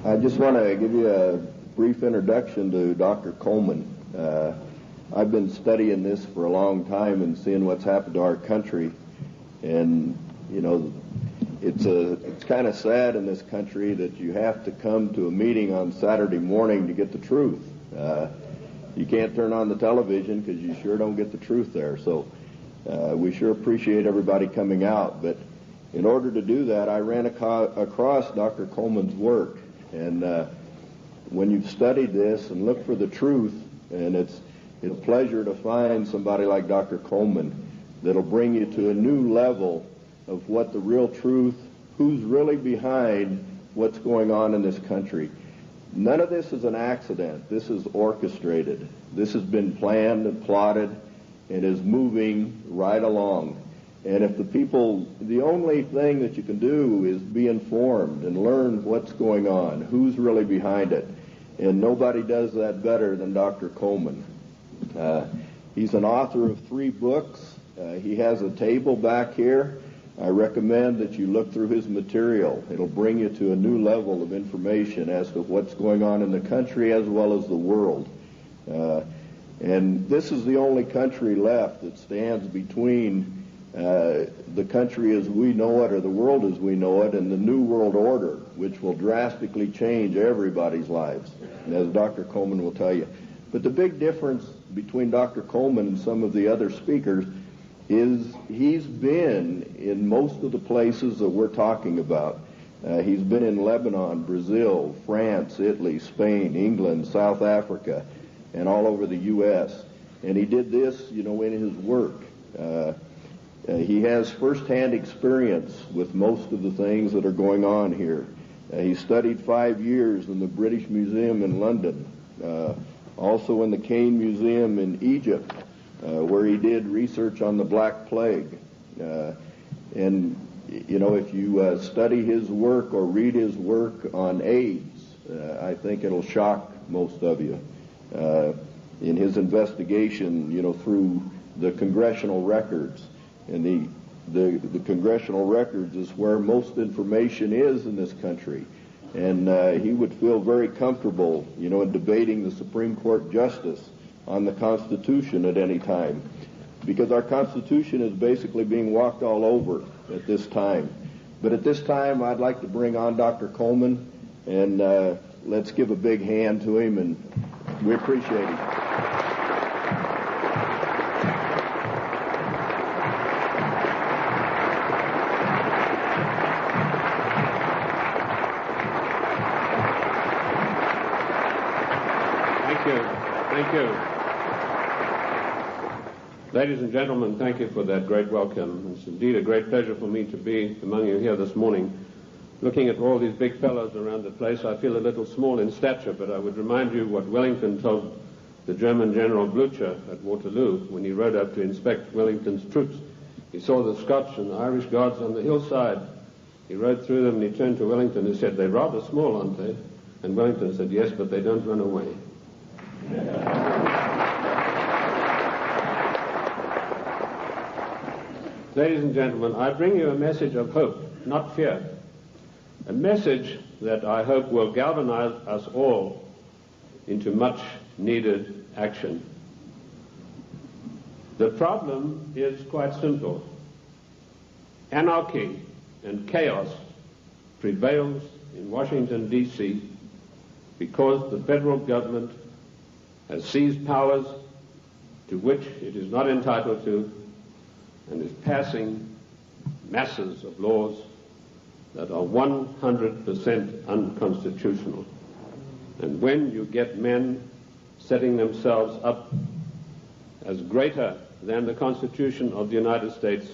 I just want to give you a brief introduction to Dr. Coleman. I've been studying this for a long time and seeing what's happened to our country, and you know, it's kind of sad in this country that you have to come to a meeting on Saturday morning to get the truth. You can't turn on the television because you sure don't get the truth there. So we sure appreciate everybody coming out. But in order to do that, I ran across Dr. Coleman's work. And when you've studied this and looked for the truth, and it's a pleasure to find somebody like Dr. Coleman that'll bring you to a new level of what the real truth, who's really behind what's going on in this country. None of this is an accident. This is orchestrated. This has been planned and plotted and is moving right along. And if the only thing that you can do is be informed and learn what's going on, who's really behind it. And nobody does that better than Dr. Coleman. He's an author of 3 books. He has a table back here. I recommend that you look through his material. It'll bring you to a new level of information as to what's going on in the country as well as the world. And this is the only country left that stands between the country as we know it, or the world as we know it, and the New World Order, which will drastically change everybody's lives, as Dr. Coleman will tell you. But the big difference between Dr. Coleman and some of the other speakers is he's been in most of the places that we're talking about. He's been in Lebanon, Brazil, France, Italy, Spain, England, South Africa, and all over the U.S. And he did this, in his work. He has first-hand experience with most of the things that are going on here. He studied 5 years in the British Museum in London, also in the Cain Museum in Egypt, where he did research on the Black Plague. And, if you study his work or read his work on AIDS, I think it'll shock most of you. In his investigation, through the congressional records. And the congressional records is where most information is in this country. And he would feel very comfortable, in debating the Supreme Court justice on the Constitution at any time, because our Constitution is basically being walked all over at this time. But at this time, I'd like to bring on Dr. Coleman, and let's give a big hand to him, and we appreciate him. Thank you. Ladies and gentlemen, thank you for that great welcome. It's indeed a great pleasure for me to be among you here this morning. Looking at all these big fellows around the place, I feel a little small in stature, but I would remind you what Wellington told the German General Blücher at Waterloo when he rode up to inspect Wellington's troops. He saw the Scotch and the Irish guards on the hillside. He rode through them and he turned to Wellington and said, "They're rather small, aren't they?" And Wellington said, "Yes, but they don't run away." Ladies and gentlemen, I bring you a message of hope, not fear. A message that I hope will galvanize us all into much needed action. The problem is quite simple. Anarchy and chaos prevails in Washington, D.C. because the federal government has seized powers to which it is not entitled to and is passing masses of laws that are 100% unconstitutional. And when you get men setting themselves up as greater than the Constitution of the United States,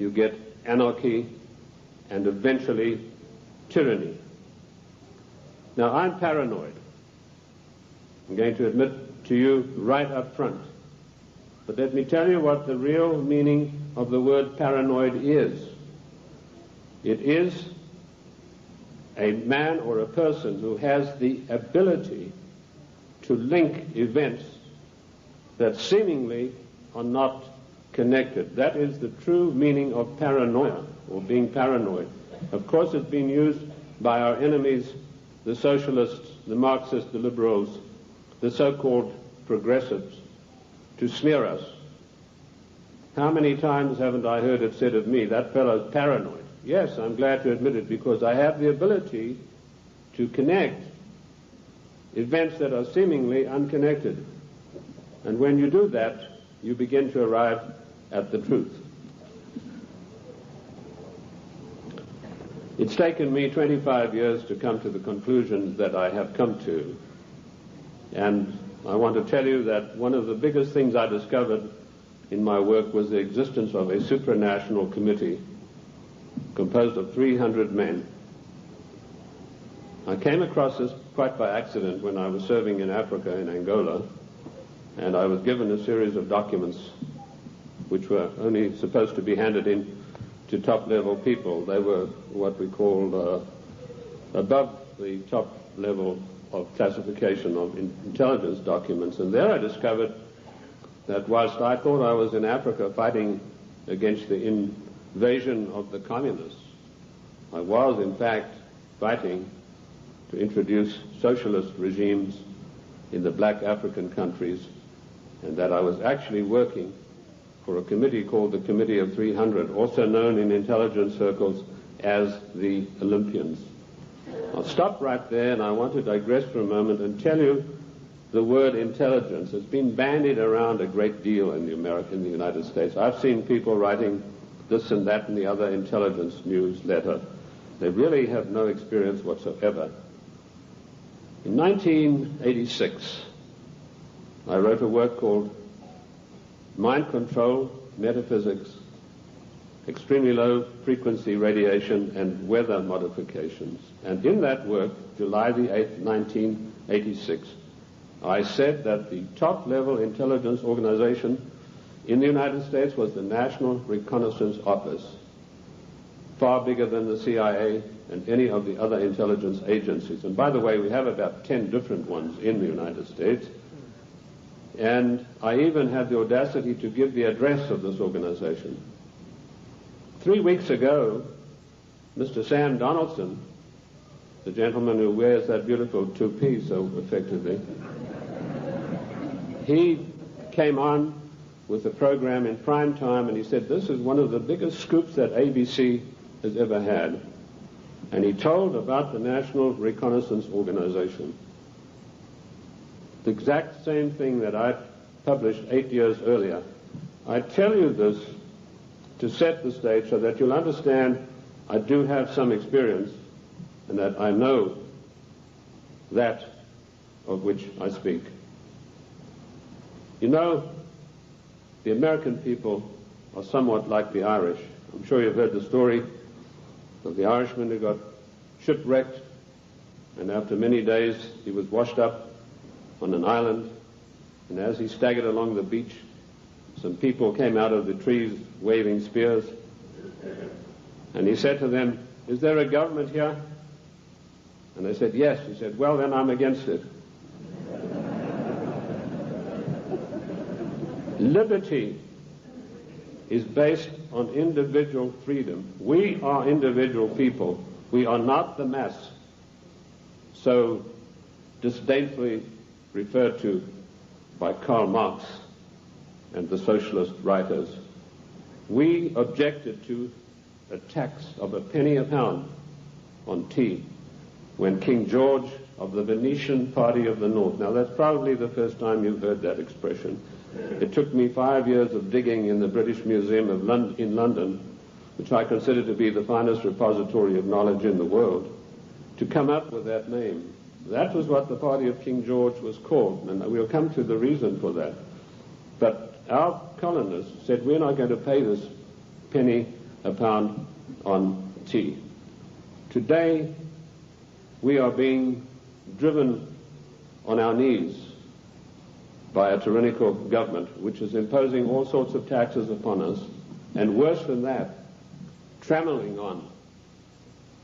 you get anarchy and eventually tyranny. Now, I'm paranoid. I'm going to admit to you right up front. But let me tell you what the real meaning of the word paranoid is. It is a man or a person who has the ability to link events that seemingly are not connected. That is the true meaning of paranoia, or being paranoid. Of course, it's been used by our enemies the socialists, the Marxists, the liberals, the so-called progressives, to smear us. How many times haven't I heard it said of me, that fellow's paranoid? Yes, I'm glad to admit it, because I have the ability to connect events that are seemingly unconnected. And when you do that, you begin to arrive at the truth. It's taken me 25 years to come to the conclusions that I have come to. And I want to tell you that one of the biggest things I discovered in my work was the existence of a supranational committee composed of 300 men. I came across this quite by accident when I was serving in Africa, in Angola, and I was given a series of documents which were only supposed to be handed in to top-level people. They were what we called above the top level of classification of intelligence documents. And there I discovered that whilst I thought I was in Africa fighting against the invasion of the communists, I was in fact fighting to introduce socialist regimes in the black African countries, and that I was actually working for a committee called the Committee of 300, also known in intelligence circles as the Olympians. I'll stop right there, and I want to digress for a moment and tell you the word intelligence has been bandied around a great deal in the United States. I've seen people writing this and that and the other intelligence newsletter. They really have no experience whatsoever. In 1986, I wrote a work called Mind Control, Metaphysics, Extremely Low Frequency Radiation, and Weather Modifications. And in that work, July the 8th, 1986, I said that the top-level intelligence organization in the United States was the National Reconnaissance Office, far bigger than the CIA and any of the other intelligence agencies. And by the way, we have about 10 different ones in the United States. And I even had the audacity to give the address of this organization. 3 weeks ago, Mr. Sam Donaldson, the gentleman who wears that beautiful toupee so effectively, he came on with a program in prime time, and he said, this is one of the biggest scoops that ABC has ever had. And he told about the National Reconnaissance Organization. The exact same thing that I published 8 years earlier. I tell you this to set the stage so that you'll understand I do have some experience and that I know that of which I speak. You know, the American people are somewhat like the Irish. I'm sure you've heard the story of the Irishman who got shipwrecked, and after many days he was washed up on an island, and as he staggered along the beach, some people came out of the trees waving spears, and he said to them, is there a government here? And they said, yes. He said, well, then I'm against it. Liberty is based on individual freedom. We are individual people. We are not the mass, so disdainfully referred to by Karl Marx and the socialist writers. We objected to a tax of a penny a pound on tea when King George of the Venetian Party of the North, now that's probably the first time you've heard that expression. It took me 5 years of digging in the British Museum in London, which I consider to be the finest repository of knowledge in the world, to come up with that name. That was what the party of King George was called, and we'll come to the reason for that. But our colonists said, we're not going to pay this penny a pound on tea. Today, we are being driven on our knees by a tyrannical government which is imposing all sorts of taxes upon us, and worse than that, trammeling on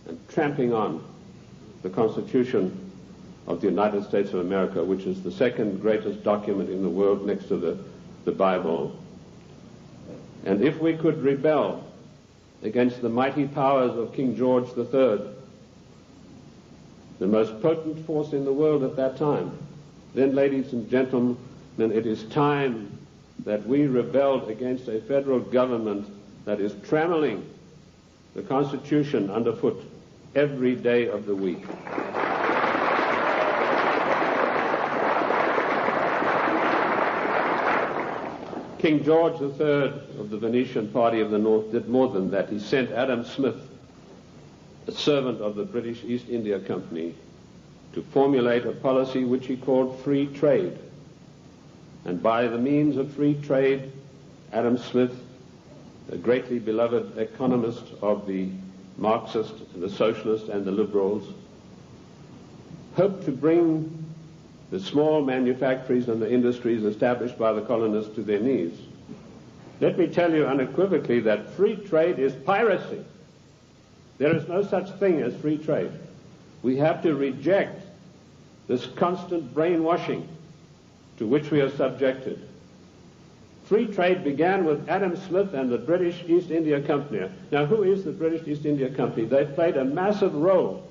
and tramping on the Constitution of the United States of America, which is the second greatest document in the world next to the Bible. And if we could rebel against the mighty powers of King George III, the most potent force in the world at that time. Then, ladies and gentlemen, it is time that we rebelled against a federal government that is trammeling the Constitution underfoot every day of the week. King George III of the Venetian Party of the North did more than that. He sent Adam Smith, a servant of the British East India Company, to formulate a policy which he called free trade. And by the means of free trade, Adam Smith, a greatly beloved economist of the Marxist, the socialist, and the liberals, hoped to bring the small manufactories and the industries established by the colonists to their knees. Let me tell you unequivocally that free trade is piracy. There is no such thing as free trade. We have to reject this constant brainwashing to which we are subjected. Free trade began with Adam Smith and the British East India Company. Now, who is the British East India Company? They played a massive role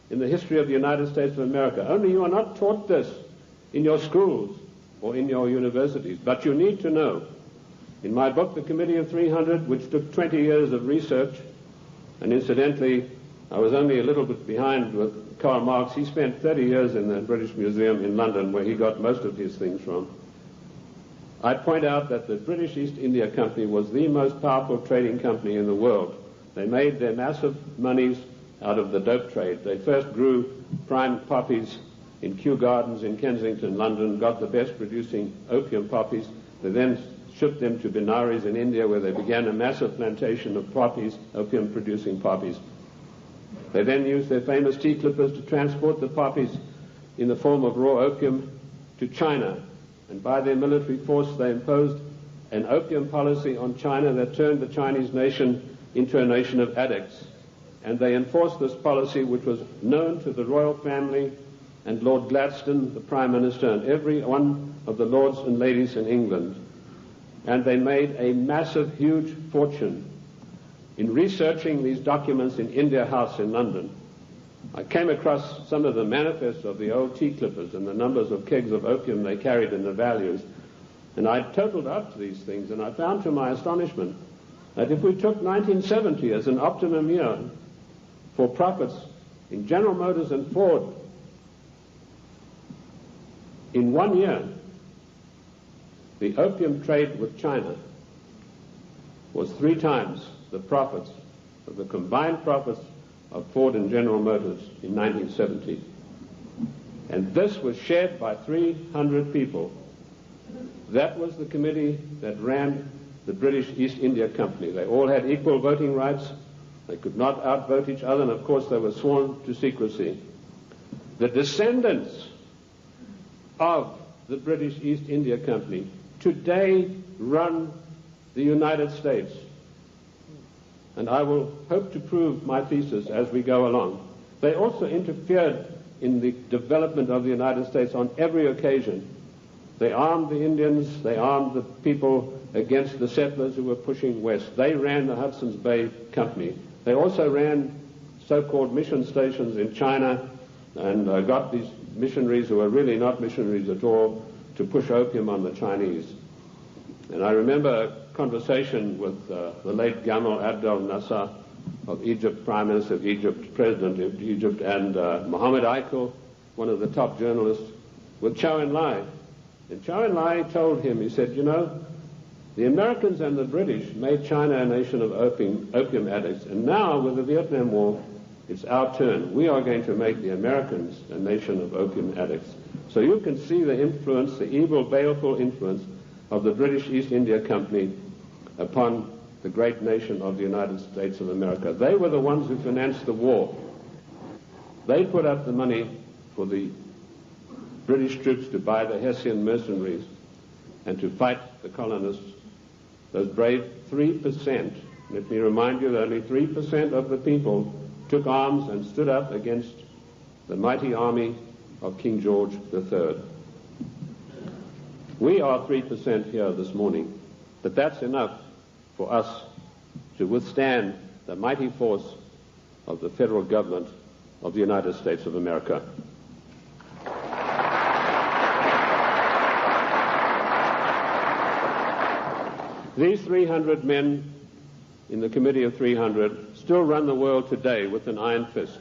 in the history of the United States of America. Only you are not taught this in your schools or in your universities. But you need to know. In my book, The Committee of 300, which took 20 years of research, and incidentally, I was only a little bit behind with Karl Marx. He spent 30 years in the British Museum in London, where he got most of his things from. I point out that the British East India Company was the most powerful trading company in the world. They made their massive monies out of the dope trade. They first grew prime poppies in Kew Gardens in Kensington, London, got the best producing opium poppies. They then shipped them to Benares in India, where they began a massive plantation of poppies, opium producing poppies. They then used their famous tea clippers to transport the poppies in the form of raw opium to China. And by their military force, they imposed an opium policy on China that turned the Chinese nation into a nation of addicts. And they enforced this policy, which was known to the royal family and Lord Gladstone, the Prime Minister, and every one of the lords and ladies in England. And they made a massive, huge fortune. In researching these documents in India House in London, I came across some of the manifests of the old tea clippers and the numbers of kegs of opium they carried and the values. And I totaled up these things, and I found to my astonishment that if we took 1970 as an optimum year for profits in General Motors and Ford, in 1 year, the opium trade with China was 3 times the profits of the combined profits of Ford and General Motors in 1970. And this was shared by 300 people. That was the committee that ran the British East India Company. They all had equal voting rights. They could not outvote each other, and of course they were sworn to secrecy. The descendants of the British East India Company today run the United States. And I will hope to prove my thesis as we go along. They also interfered in the development of the United States on every occasion. They armed the Indians, they armed the people against the settlers who were pushing west. They ran the Hudson's Bay Company. They also ran so-called mission stations in China and got these missionaries who were really not missionaries at all to push opium on the Chinese. And I remember a conversation with the late Gamal Abdel Nasser of Egypt, Prime Minister of Egypt, President of Egypt, and Mohammed Aikel, one of the top journalists, with Zhou Enlai. And Zhou Enlai told him, he said, you know, the Americans and the British made China a nation of opium addicts, and now with the Vietnam War, it's our turn. We are going to make the Americans a nation of opium addicts. So you can see the influence, the evil, baleful influence of the British East India Company upon the great nation of the United States of America. They were the ones who financed the war. They put up the money for the British troops to buy the Hessian mercenaries and to fight the colonists. Those brave 3%, let me remind you that only 3% of the people took arms and stood up against the mighty army of King George III. We are 3% here this morning, but that's enough for us to withstand the mighty force of the federal government of the United States of America. These 300 men in the Committee of 300 still run the world today with an iron fist.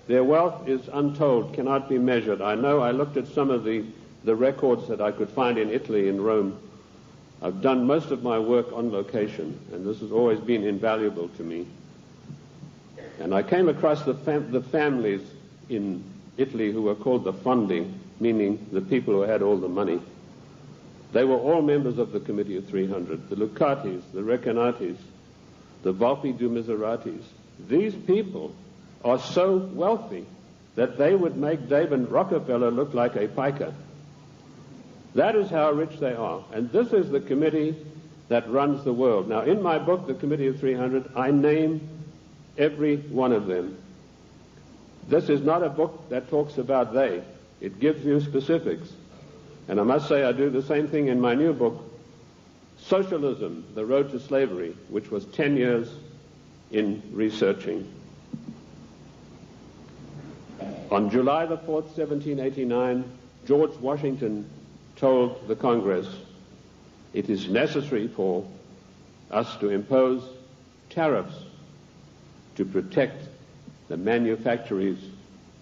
Their wealth is untold, cannot be measured. I know I looked at some of the records that I could find in Italy, in Rome. I've done most of my work on location, and this has always been invaluable to me. And I came across the families in Italy who were called the Fondi, meaning the people who had all the money. They were all members of the Committee of 300, the Lucatis, the Recanati, the Volpi du Miseratis. These people are so wealthy that they would make David Rockefeller look like a piker. That is how rich they are. And this is the committee that runs the world. Now, in my book, The Committee of 300, I name every one of them. This is not a book that talks about they. It gives you specifics. And I must say I do the same thing in my new book, Socialism, The Road to Slavery, which was 10 years in researching. On July the 4th, 1789, George Washington told the Congress, it is necessary for us to impose tariffs to protect the manufactories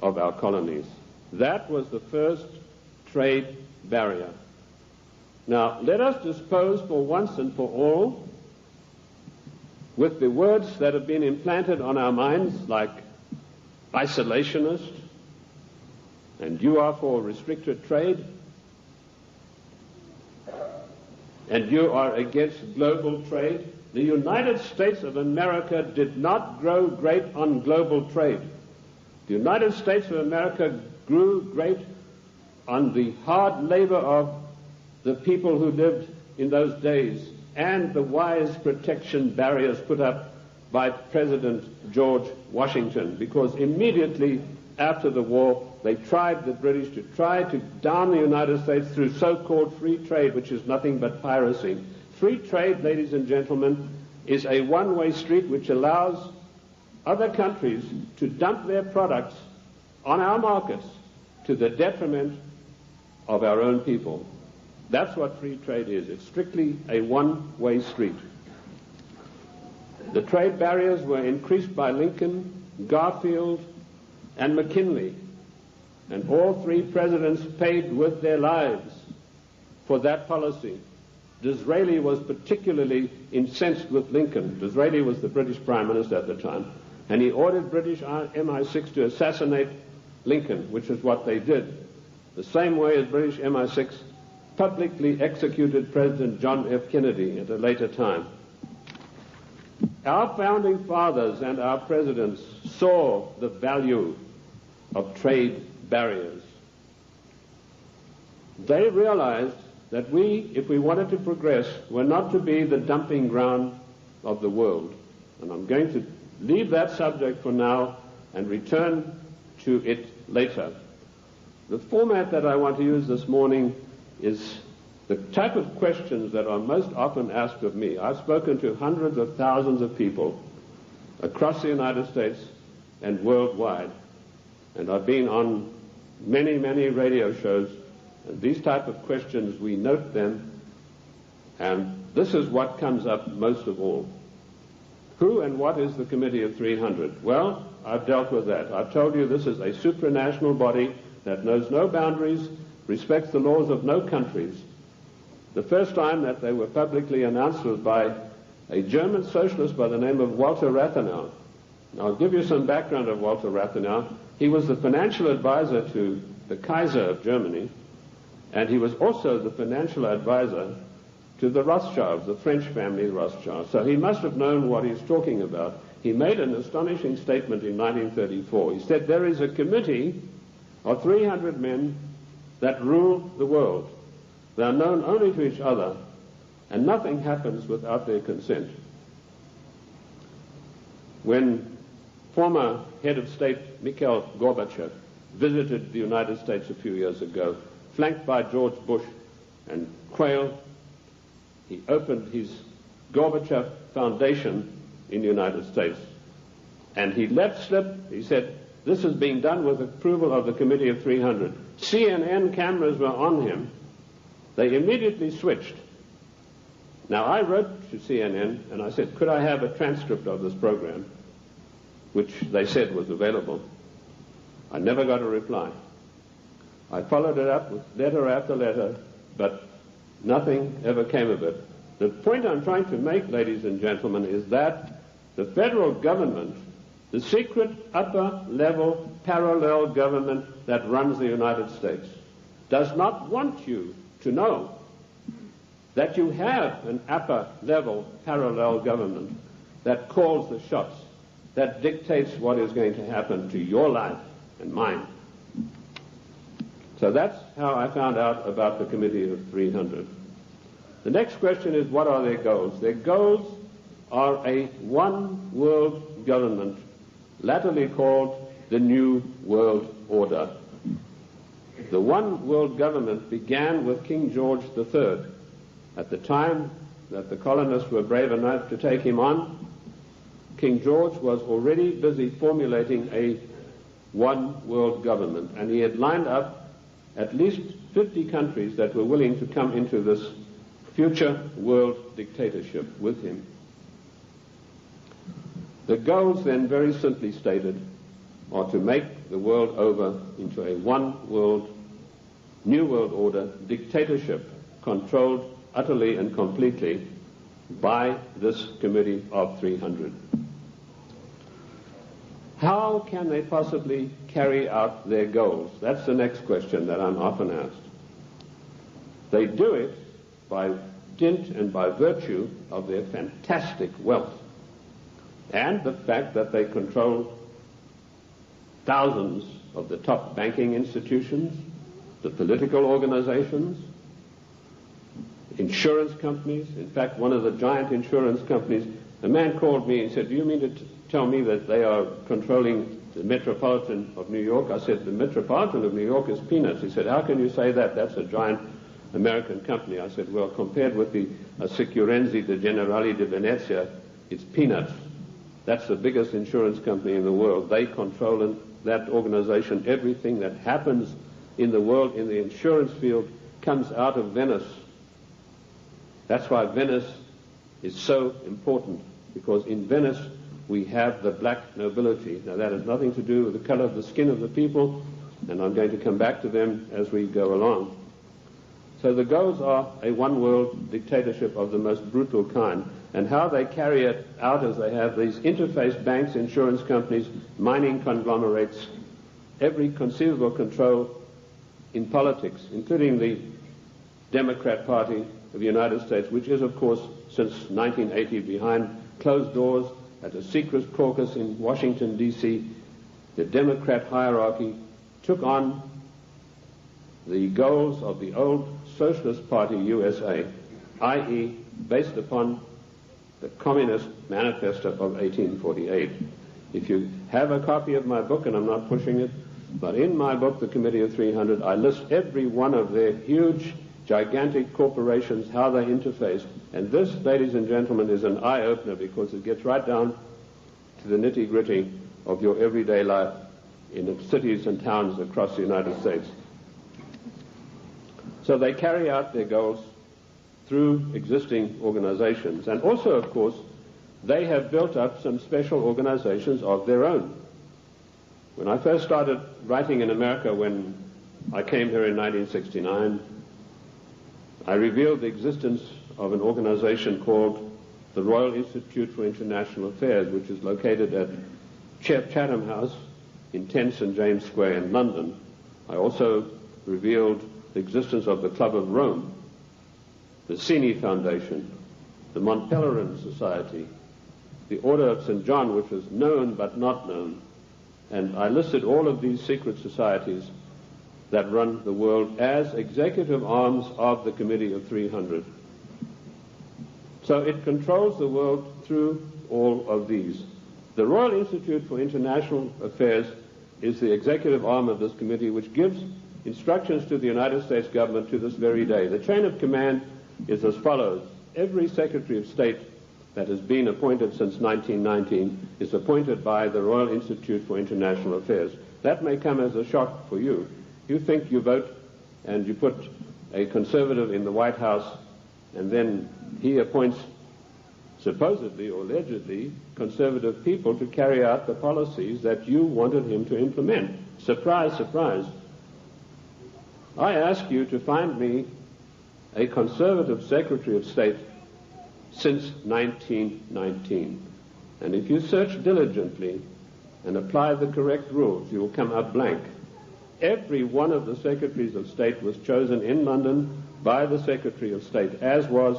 of our colonies. That was the first trade barrier. Now, let us dispose for once and for all with the words that have been implanted on our minds, like isolationist, and you are for restricted trade, and you are against global trade. The United States of America did not grow great on global trade. The United States of America grew great on the hard labor of the people who lived in those days and the wise protection barriers put up by President George Washington, because immediately after the war they tried, the British, to try to down the United States through so-called free trade, which is nothing but piracy. Free trade, ladies and gentlemen, is a one-way street which allows other countries to dump their products on our markets to the detriment of our own people. That's what free trade is. It's strictly a one-way street. The trade barriers were increased by Lincoln, Garfield, and McKinley, and all three presidents paid with their lives for that policy. Disraeli was particularly incensed with Lincoln. Disraeli was the British Prime Minister at the time, and he ordered British MI6 to assassinate Lincoln, which is what they did, the same way as British MI6 publicly executed President John F. Kennedy at a later time. Our founding fathers and our presidents saw the value of trade barriers. They realized that we, if we wanted to progress, were not to be the dumping ground of the world. And I'm going to leave that subject for now and return to it later. The format that I want to use this morning is the type of questions that are most often asked of me. I've spoken to hundreds of thousands of people across the United States and worldwide, and I've been on many, many radio shows, and these type of questions, we note them, and this is what comes up most of all. Who and what is the Committee of 300? Well, I've dealt with that. I've told you this is a supranational body that knows no boundaries, respects the laws of no countries. The first time that they were publicly announced was by a German socialist by the name of Walter Rathenau. Now, I'll give you some background of Walter Rathenau. He was the financial advisor to the Kaiser of Germany, and he was also the financial advisor to the Rothschilds, the French family Rothschild. So he must have known what he's talking about. He made an astonishing statement in 1934. He said, there is a committee of 300 men that rule the world. They are known only to each other, and nothing happens without their consent. When former head of state Mikhail Gorbachev visited the United States a few years ago, flanked by George Bush and Quayle, he opened his Gorbachev Foundation in the United States. And he let slip, he said, this is being done with approval of the Committee of 300. CNN cameras were on him. They immediately switched. Now, I wrote to CNN and I said, could I have a transcript of this program, which they said was available. I never got a reply. I followed it up with letter after letter, but nothing ever came of it. The point I'm trying to make, ladies and gentlemen, is that the federal government, the secret upper-level parallel government that runs the United States, does not want you to know that you have an upper-level parallel government that calls the shots, that dictates what is going to happen to your life and mine. So that's how I found out about the Committee of 300. The next question is, what are their goals? Their goals are a one-world government, latterly called the New World Order. The one-world government began with King George III. At the time that the colonists were brave enough to take him on, King George was already busy formulating a one-world government, and he had lined up at least 50 countries that were willing to come into this future world dictatorship with him. The goals then, very simply stated, are to make the world over into a one-world, new world order dictatorship controlled utterly and completely by this Committee of 300. How can they possibly carry out their goals? That's the next question that I'm often asked. They do it by dint and by virtue of their fantastic wealth and the fact that they control thousands of the top banking institutions, the political organizations, insurance companies. In fact, one of the giant insurance companies, a man called me and said, do you mean to tell me that they are controlling the Metropolitan of New York? I said, the Metropolitan of New York is peanuts. He said, how can you say that? That's a giant American company. I said, well, compared with the Assicurenzi de Generali de Venezia, it's peanuts. That's the biggest insurance company in the world. They control in that organization everything that happens in the world in the insurance field comes out of Venice. That's why Venice is so important, because in Venice we have the black nobility. Now that has nothing to do with the color of the skin of the people, and I'm going to come back to them as we go along. So the goals are a one-world dictatorship of the most brutal kind, and how they carry it out is they have these interface banks, insurance companies, mining conglomerates, every conceivable control in politics, including the Democrat Party of the United States, which is, of course, since 1980 behind closed doors at a secret caucus in Washington, D.C. The Democrat hierarchy took on the goals of the old Socialist Party USA, i.e. based upon the Communist Manifesto of 1848. If you have a copy of my book, and I'm not pushing it, but in my book, The Committee of 300, I list every one of their huge, gigantic corporations, how they interface. And this, ladies and gentlemen, is an eye-opener, because it gets right down to the nitty-gritty of your everyday life in the cities and towns across the United States. So they carry out their goals through existing organizations. And also, of course, they have built up some special organizations of their own. When I first started writing in America, when I came here in 1969, I revealed the existence of an organization called the Royal Institute for International Affairs, which is located at Chatham House in 10 St. James Square in London. I also revealed the existence of the Club of Rome, the Cini Foundation, the Mont Pelerin Society, the Order of St. John, which was known but not known. And I listed all of these secret societies that run the world as executive arms of the Committee of 300. So it controls the world through all of these. The Royal Institute for International Affairs is the executive arm of this committee, which gives instructions to the United States government to this very day. The chain of command is as follows. Every Secretary of State that has been appointed since 1919 is appointed by the Royal Institute for International Affairs. That may come as a shock for you. You think you vote and you put a conservative in the White House, and then he appoints supposedly or allegedly conservative people to carry out the policies that you wanted him to implement. Surprise, surprise. I ask you to find me a conservative Secretary of State since 1919. And if you search diligently and apply the correct rules, you will come out blank. Every one of the Secretaries of State was chosen in London by the Secretary of State, as was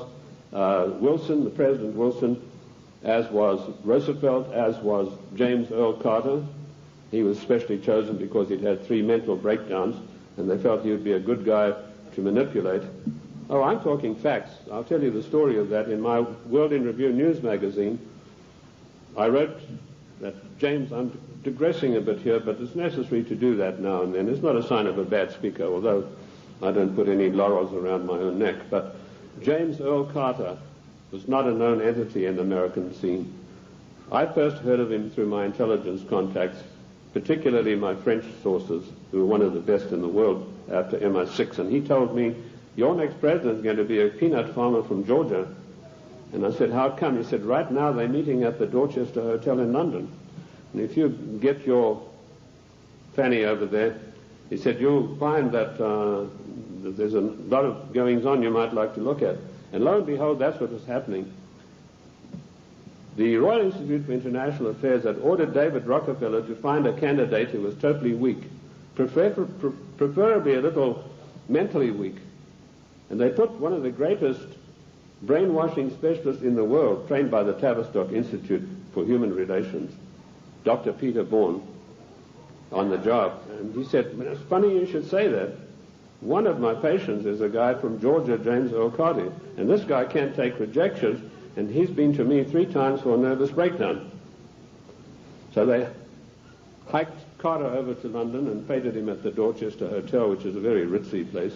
Wilson, the President Wilson, as was Roosevelt, as was James Earl Carter. He was specially chosen because he'd had 3 mental breakdowns, and they felt he would be a good guy to manipulate. Oh, I'm talking facts. I'll tell you the story of that. In my World in Review news magazine, I wrote that, James, I'm digressing a bit here, but it's necessary to do that now and then. It's not a sign of a bad speaker, although I don't put any laurels around my own neck. But James Earl Carter was not a known entity in the American scene. I first heard of him through my intelligence contacts, particularly my French sources, who were one of the best in the world after MI6, and he told me, your next president is going to be a peanut farmer from Georgia. And I said, how come? He said, right now they're meeting at the Dorchester Hotel in London. And if you get your Fanny over there, he said, you'll find that there's a lot of goings on you might like to look at. And lo and behold, that's what was happening. The Royal Institute for International Affairs had ordered David Rockefeller to find a candidate who was totally weak, preferably a little mentally weak. And they put one of the greatest brainwashing specialists in the world, trained by the Tavistock Institute for Human Relations, Dr. Peter Bourne, on the job. And he said, it's funny you should say that. One of my patients is a guy from Georgia, James Earl Carter, and this guy can't take rejection, and he's been to me 3 times for a nervous breakdown. So they hiked Carter over to London and feted him at the Dorchester Hotel, which is a very ritzy place.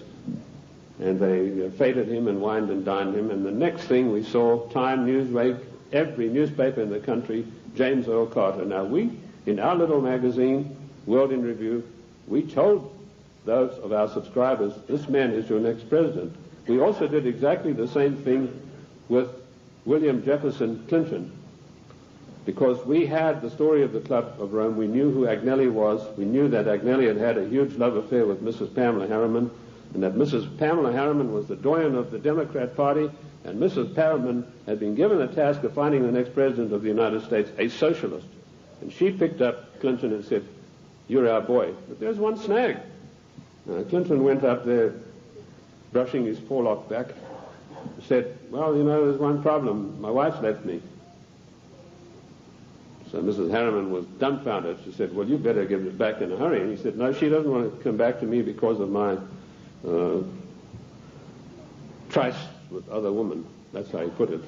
And they feted him and wined and dined him. And the next thing we saw, Time, Newsweek, every newspaper in the country, James Earl Carter. Now we, in our little magazine, World in Review, we told those of our subscribers, this man is your next president. We also did exactly the same thing with William Jefferson Clinton, because we had the story of the Club of Rome. We knew who Agnelli was. We knew that Agnelli had had a huge love affair with Mrs. Pamela Harriman, and that Mrs. Pamela Harriman was the doyen of the Democrat Party, and Mrs. Harriman had been given the task of finding the next president of the United States, a socialist. And she picked up Clinton and said, you're our boy. But there's one snag. Clinton went up there, brushing his forelock back, said, well, you know, there's one problem. My wife's left me. So Mrs. Harriman was dumbfounded. She said, well, you better give it back in a hurry. And he said, no, she doesn't want to come back to me because of my tryst with other women. That's how he put it.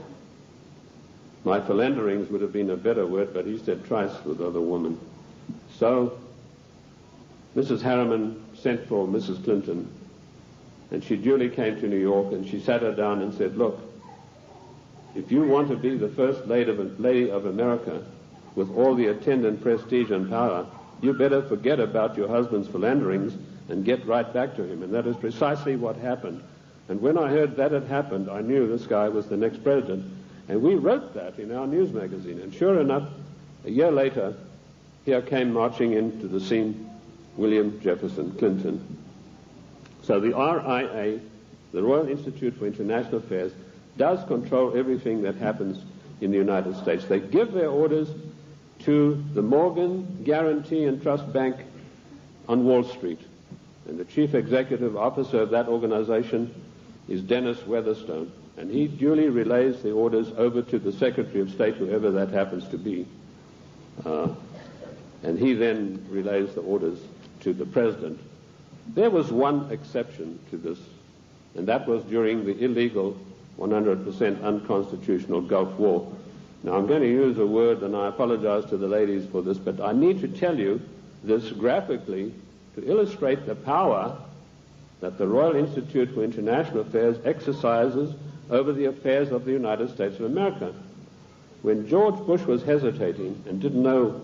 My philanderings would have been a better word, but he said tryst with other women. So Mrs. Harriman sent for Mrs. Clinton, and she duly came to New York, and she sat her down and said, look, if you want to be the first lady of America with all the attendant prestige and power, you better forget about your husband's philanderings and get right back to him. And that is precisely what happened. And when I heard that had happened, I knew this guy was the next president. And we wrote that in our news magazine. And sure enough, a year later, here came marching into the scene William Jefferson Clinton. So the RIA, the Royal Institute for International Affairs, does control everything that happens in the United States. They give their orders to the Morgan Guarantee and Trust Bank on Wall Street. And the chief executive officer of that organization is Dennis Weatherstone. And he duly relays the orders over to the Secretary of State, whoever that happens to be. And he then relays the orders to the President. There was one exception to this, and that was during the illegal, 100% unconstitutional Gulf War. Now, I'm going to use a word, and I apologize to the ladies for this, but I need to tell you this graphically to illustrate the power that the Royal Institute for International Affairs exercises over the affairs of the United States of America. when George Bush was hesitating and didn't know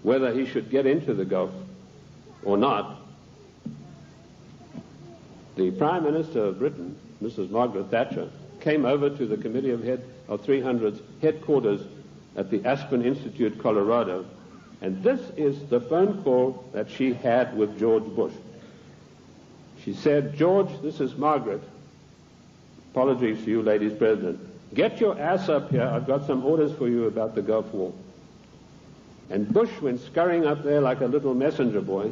whether he should get into the Gulf or not, the Prime Minister of Britain, Mrs. Margaret Thatcher, came over to the Committee of 300's headquarters at the Aspen Institute, Colorado, and this is the phone call that she had with George Bush. She said, "George, this is Margaret. Apologies to you, ladies president. Get your ass up here. I've got some orders for you about the Gulf War." And Bush went scurrying up there like a little messenger boy.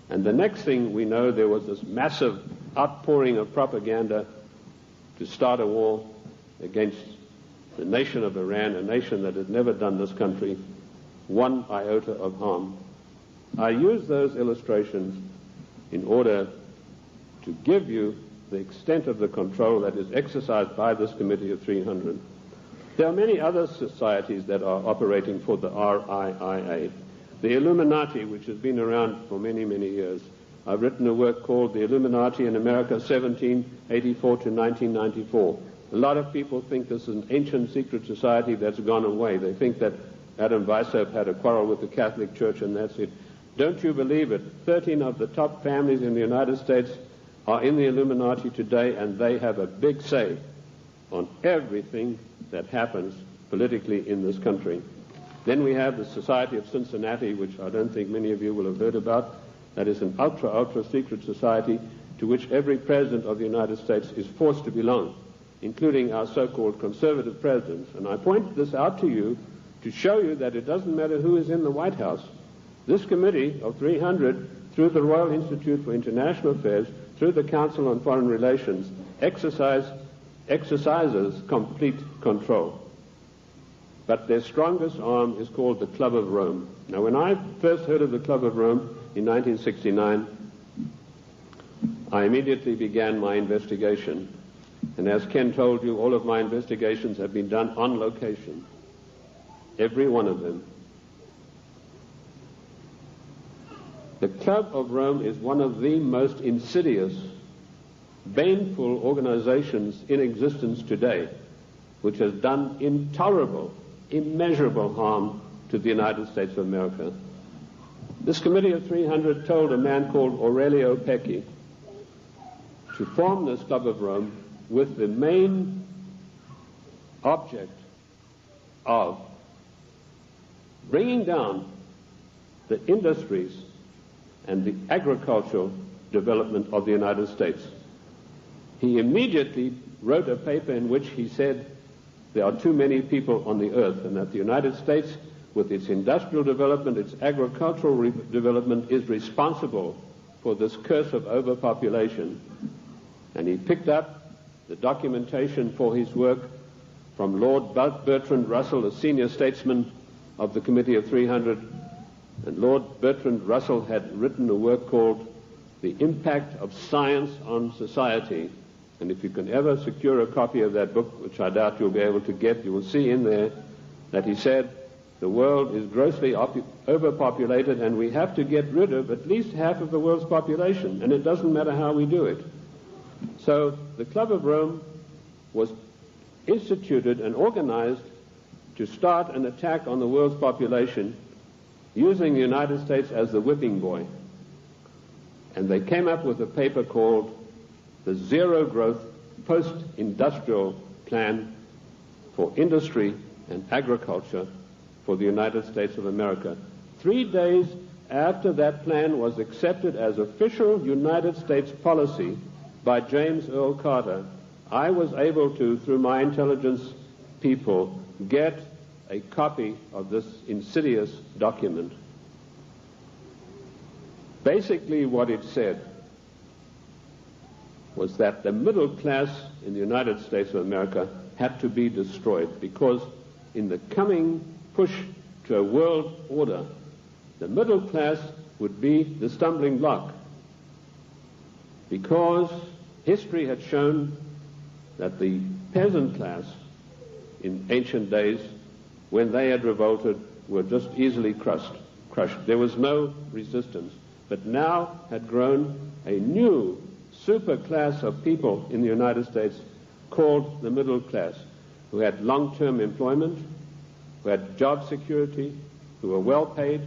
And the next thing we know, there was this massive outpouring of propaganda to start a war against the nation of Iran, a nation that had never done this country one iota of harm. I use those illustrations in order to give you the extent of the control that is exercised by this Committee of 300. There are many other societies that are operating for the RIIA. The Illuminati, which has been around for many, many years. I've written a work called The Illuminati in America, 1784 to 1994. A lot of people think this is an ancient secret society that's gone away. They think that Adam Weishaupt had a quarrel with the Catholic Church and that's it. Don't you believe it? 13 of the top families in the United States are in the Illuminati today, and they have a big say on everything that happens politically in this country. Then we have the Society of Cincinnati, which I don't think many of you will have heard about. That is an ultra secret society to which every president of the United States is forced to belong, including our so-called conservative presidents. And I point this out to you to show you that it doesn't matter who is in the White House. This Committee of 300, through the Royal Institute for International Affairs, through the Council on Foreign Relations, exercises complete control. But their strongest arm is called the Club of Rome. Now, when I first heard of the Club of Rome in 1969, I immediately began my investigation. And as Ken told you, all of my investigations have been done on location. Every one of them. The Club of Rome is one of the most insidious, baneful organizations in existence today, which has done intolerable, immeasurable harm to the United States of America. This Committee of 300 told a man called Aurelio Pecci to form this Club of Rome with the main object of bringing down the industries and the agricultural development of the United States. He immediately wrote a paper in which he said there are too many people on the earth and that the United States, with its industrial development, its agricultural development, is responsible for this curse of overpopulation. And he picked up the documentation for his work from Lord Bertrand Russell, a senior statesman of the Committee of 300. And Lord Bertrand Russell had written a work called The Impact of Science on Society. And if you can ever secure a copy of that book, which I doubt you'll be able to get, you will see in there that he said the world is grossly overpopulated and we have to get rid of at least half of the world's population, and it doesn't matter how we do it. So the Club of Rome was instituted and organized to start an attack on the world's population using the United States as the whipping boy. And they came up with a paper called the Zero Growth Post-Industrial Plan for Industry and Agriculture for the United States of America. 3 days after that plan was accepted as official United States policy by James Earl Carter, I was able to, through my intelligence people, get a copy of this insidious document. Basically what it said was that the middle class in the United States of America had to be destroyed because in the coming push to a world order, the middle class would be the stumbling block because history had shown that the peasant class in ancient days, when they had revolted, were just easily crushed. There was no resistance. But now had grown a new super class of people in the United States called the middle class, who had long-term employment, who had job security, who were well paid,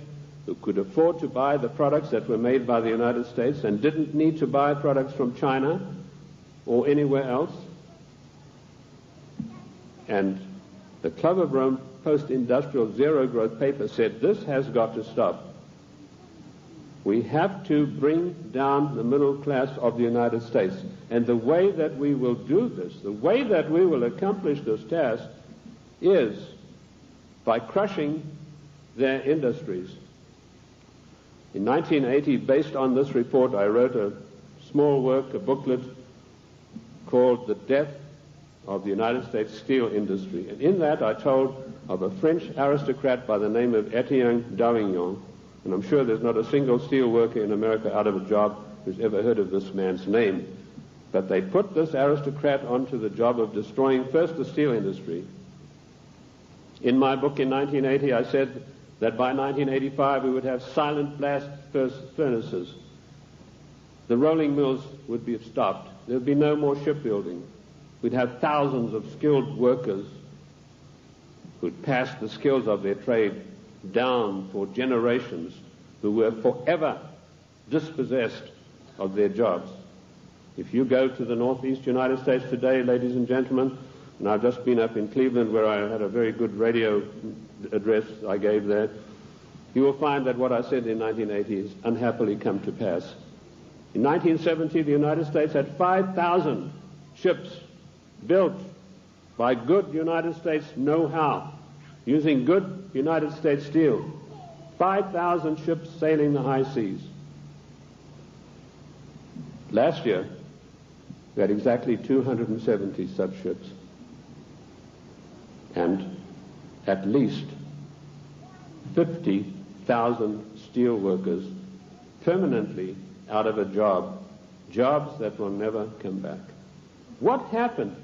who could afford to buy the products that were made by the United States and didn't need to buy products from China or anywhere else. And the Club of Rome post-industrial zero-growth paper said, this has got to stop. We have to bring down the middle class of the United States. And the way that we will do this, the way that we will accomplish this task, is by crushing their industries. In 1980, based on this report, I wrote a small work, a booklet, called The Death of the United States Steel Industry. And in that I told of a French aristocrat by the name of Etienne d'Avignon. And I'm sure there's not a single steel worker in America out of a job who's ever heard of this man's name. But they put this aristocrat onto the job of destroying first the steel industry. In my book in 1980, I said that by 1985 we would have silent blast furnaces. The rolling mills would be stopped. There would be no more shipbuilding. We'd have thousands of skilled workers who'd passed the skills of their trade down for generations, who were forever dispossessed of their jobs. If you go to the northeast United States today, ladies and gentlemen, and I've just been up in Cleveland where I had a very good radio address I gave there, you will find that what I said in 1980 has unhappily come to pass. In 1970, the United States had 5,000 ships built by good United States know-how, using good United States steel. 5,000 ships sailing the high seas. Last year, we had exactly 270 such ships, and at least 50,000 steel workers permanently out of a job, jobs that will never come back. What happened?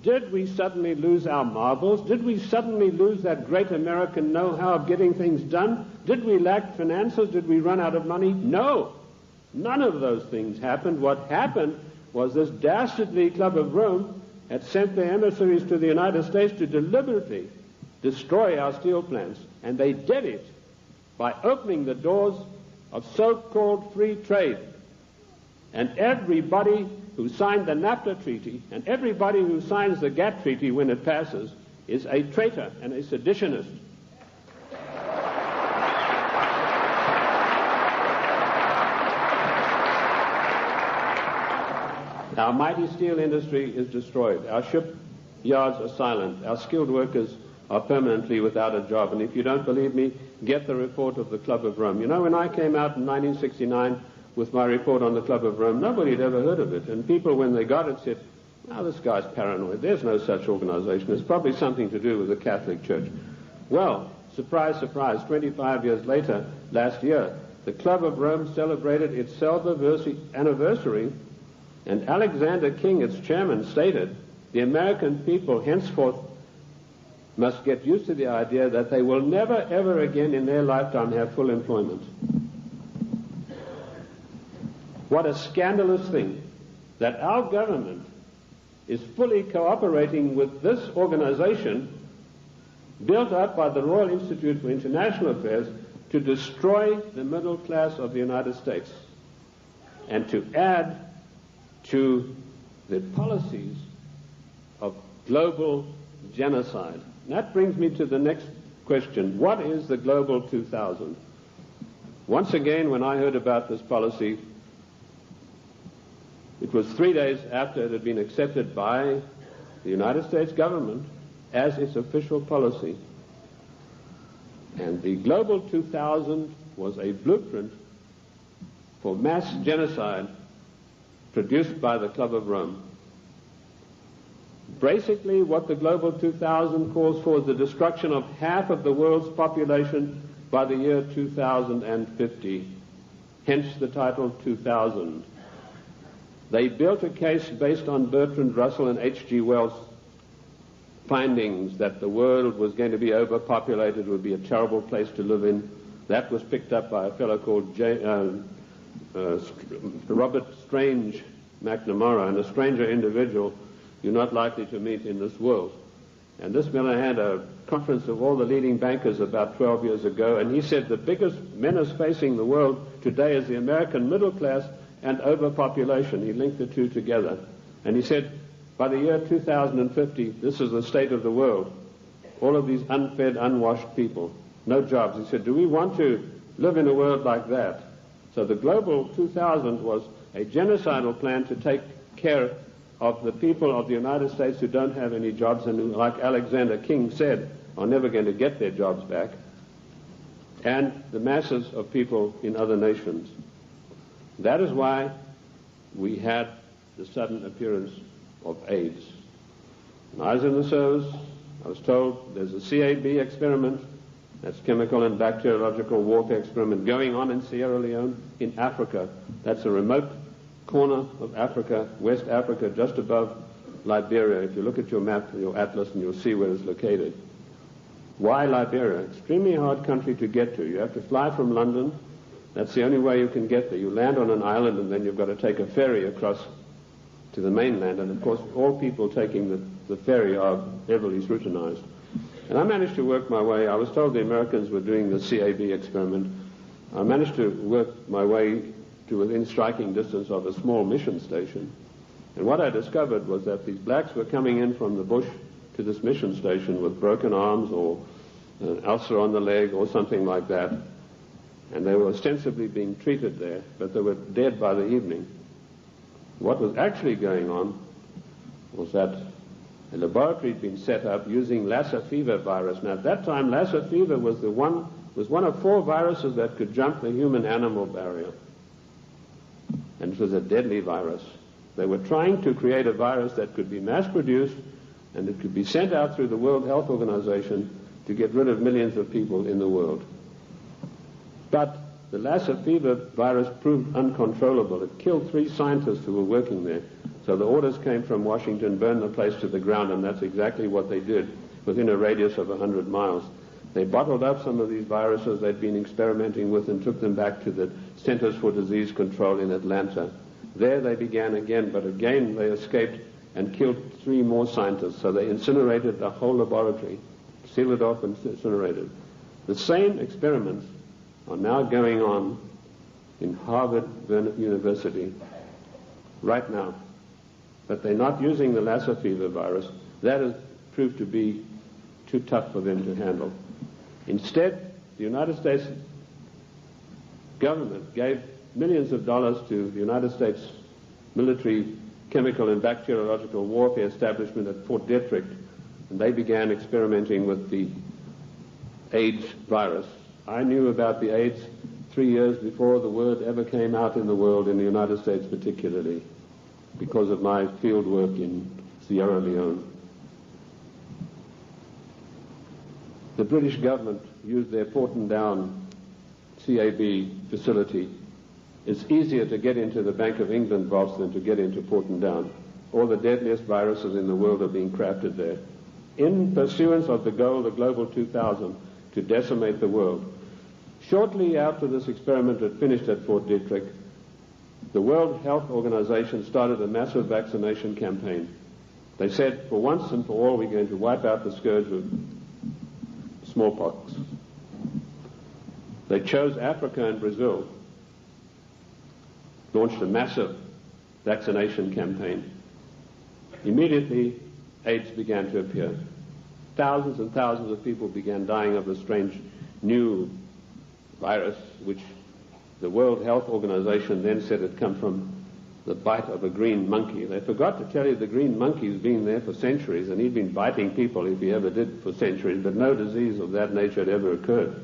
Did we suddenly lose our marbles? Did we suddenly lose that great American know-how of getting things done? Did we lack finances? Did we run out of money? No. None of those things happened. What happened was this dastardly Club of Rome had sent their emissaries to the United States to deliberately destroy our steel plants. And they did it by opening the doors of so-called free trade. And everybody who signed the NAFTA treaty and everybody who signs the GATT treaty when it passes is a traitor and a seditionist. Our mighty steel industry is destroyed. Our shipyards are silent. Our skilled workers are permanently without a job. And if you don't believe me, get the report of the Club of Rome. You know, when I came out in 1969 with my report on the Club of Rome, nobody had ever heard of it. And people, when they got it, said, "Oh, this guy's paranoid. There's no such organization. It's probably something to do with the Catholic Church." Well, surprise, surprise, 25 years later, last year, the Club of Rome celebrated its anniversary, and Alexander King, its chairman, stated, the American people henceforth must get used to the idea that they will never, ever again in their lifetime have full employment. What a scandalous thing that our government is fully cooperating with this organization built up by the Royal Institute for International Affairs to destroy the middle class of the United States and to add to the policies of global genocide. And that brings me to the next question. What is the Global 2000? Once again, when I heard about this policy, it was 3 days after it had been accepted by the United States government as its official policy. And the Global 2000 was a blueprint for mass genocide produced by the Club of Rome. Basically, what the Global 2000 calls for is the destruction of half of the world's population by the year 2050. Hence the title 2000. They built a case based on Bertrand Russell and H.G. Wells' findings that the world was going to be overpopulated, would be a terrible place to live in. That was picked up by a fellow called Robert Strange McNamara, and a stranger individual you're not likely to meet in this world. And this Miller had a conference of all the leading bankers about 12 years ago, and he said the biggest menace facing the world today is the American middle class and overpopulation. He linked the two together. And he said, by the year 2050, this is the state of the world. All of these unfed, unwashed people, no jobs. He said, do we want to live in a world like that? So the Global 2000 was a genocidal plan to take care of the people of the United States who don't have any jobs and who, like Alexander King said, are never going to get their jobs back, and the masses of people in other nations. That is why we had the sudden appearance of AIDS. When I was in the service, I was told there's a CAB experiment, that's chemical and bacteriological warfare experiment, going on in Sierra Leone, in Africa. That's a remote corner of Africa, West Africa, just above Liberia. If you look at your map, your atlas, and you'll see where it's located. Why Liberia? Extremely hard country to get to. You have to fly from London. That's the only way you can get there. You land on an island, and then you've got to take a ferry across to the mainland. And, of course, all people taking the ferry are heavily scrutinized. And I managed to work my way. I was told the Americans were doing the CAB experiment. I managed to work my way to within striking distance of a small mission station. And what I discovered was that these blacks were coming in from the bush to this mission station with broken arms or an ulcer on the leg or something like that. And they were ostensibly being treated there, but they were dead by the evening. What was actually going on was that a laboratory had been set up using Lassa fever virus. Now, at that time, Lassa fever was one of 4 viruses that could jump the human-animal barrier. And it was a deadly virus. They were trying to create a virus that could be mass-produced and it could be sent out through the World Health Organization to get rid of millions of people in the world. But the Lassa fever virus proved uncontrollable. It killed 3 scientists who were working there. So the orders came from Washington, burn the place to the ground, and that's exactly what they did within a radius of 100 miles. They bottled up some of these viruses they'd been experimenting with and took them back to the Centers for Disease Control in Atlanta. There they began again, but again they escaped and killed 3 more scientists. So they incinerated the whole laboratory, sealed it off and incinerated. The same experiments are now going on in Harvard University right now. But they're not using the Lassa fever virus. That has proved to be too tough for them to handle. Instead, the United States government gave millions of dollars to the United States military chemical and bacteriological warfare establishment at Fort Detrick, and they began experimenting with the AIDS virus. I knew about the AIDS 3 years before the word ever came out in the world, in the United States particularly, because of my field work in Sierra Leone. The British government used their Porton Down CAB facility. It's easier to get into the Bank of England vaults than to get into Porton Down. All the deadliest viruses in the world are being crafted there, in pursuance of the goal, the Global 2000, to decimate the world. Shortly after this experiment had finished at Fort Detrick, the World Health Organization started a massive vaccination campaign. They said, for once and for all, we're going to wipe out the scourge of smallpox. They chose Africa and Brazil, launched a massive vaccination campaign. Immediately, AIDS began to appear. Thousands and thousands of people began dying of the strange new virus, which the World Health Organization then said had come from the bite of a green monkey. They forgot to tell you the green monkey's been there for centuries, and he'd been biting people, if he ever did, for centuries, but no disease of that nature had ever occurred.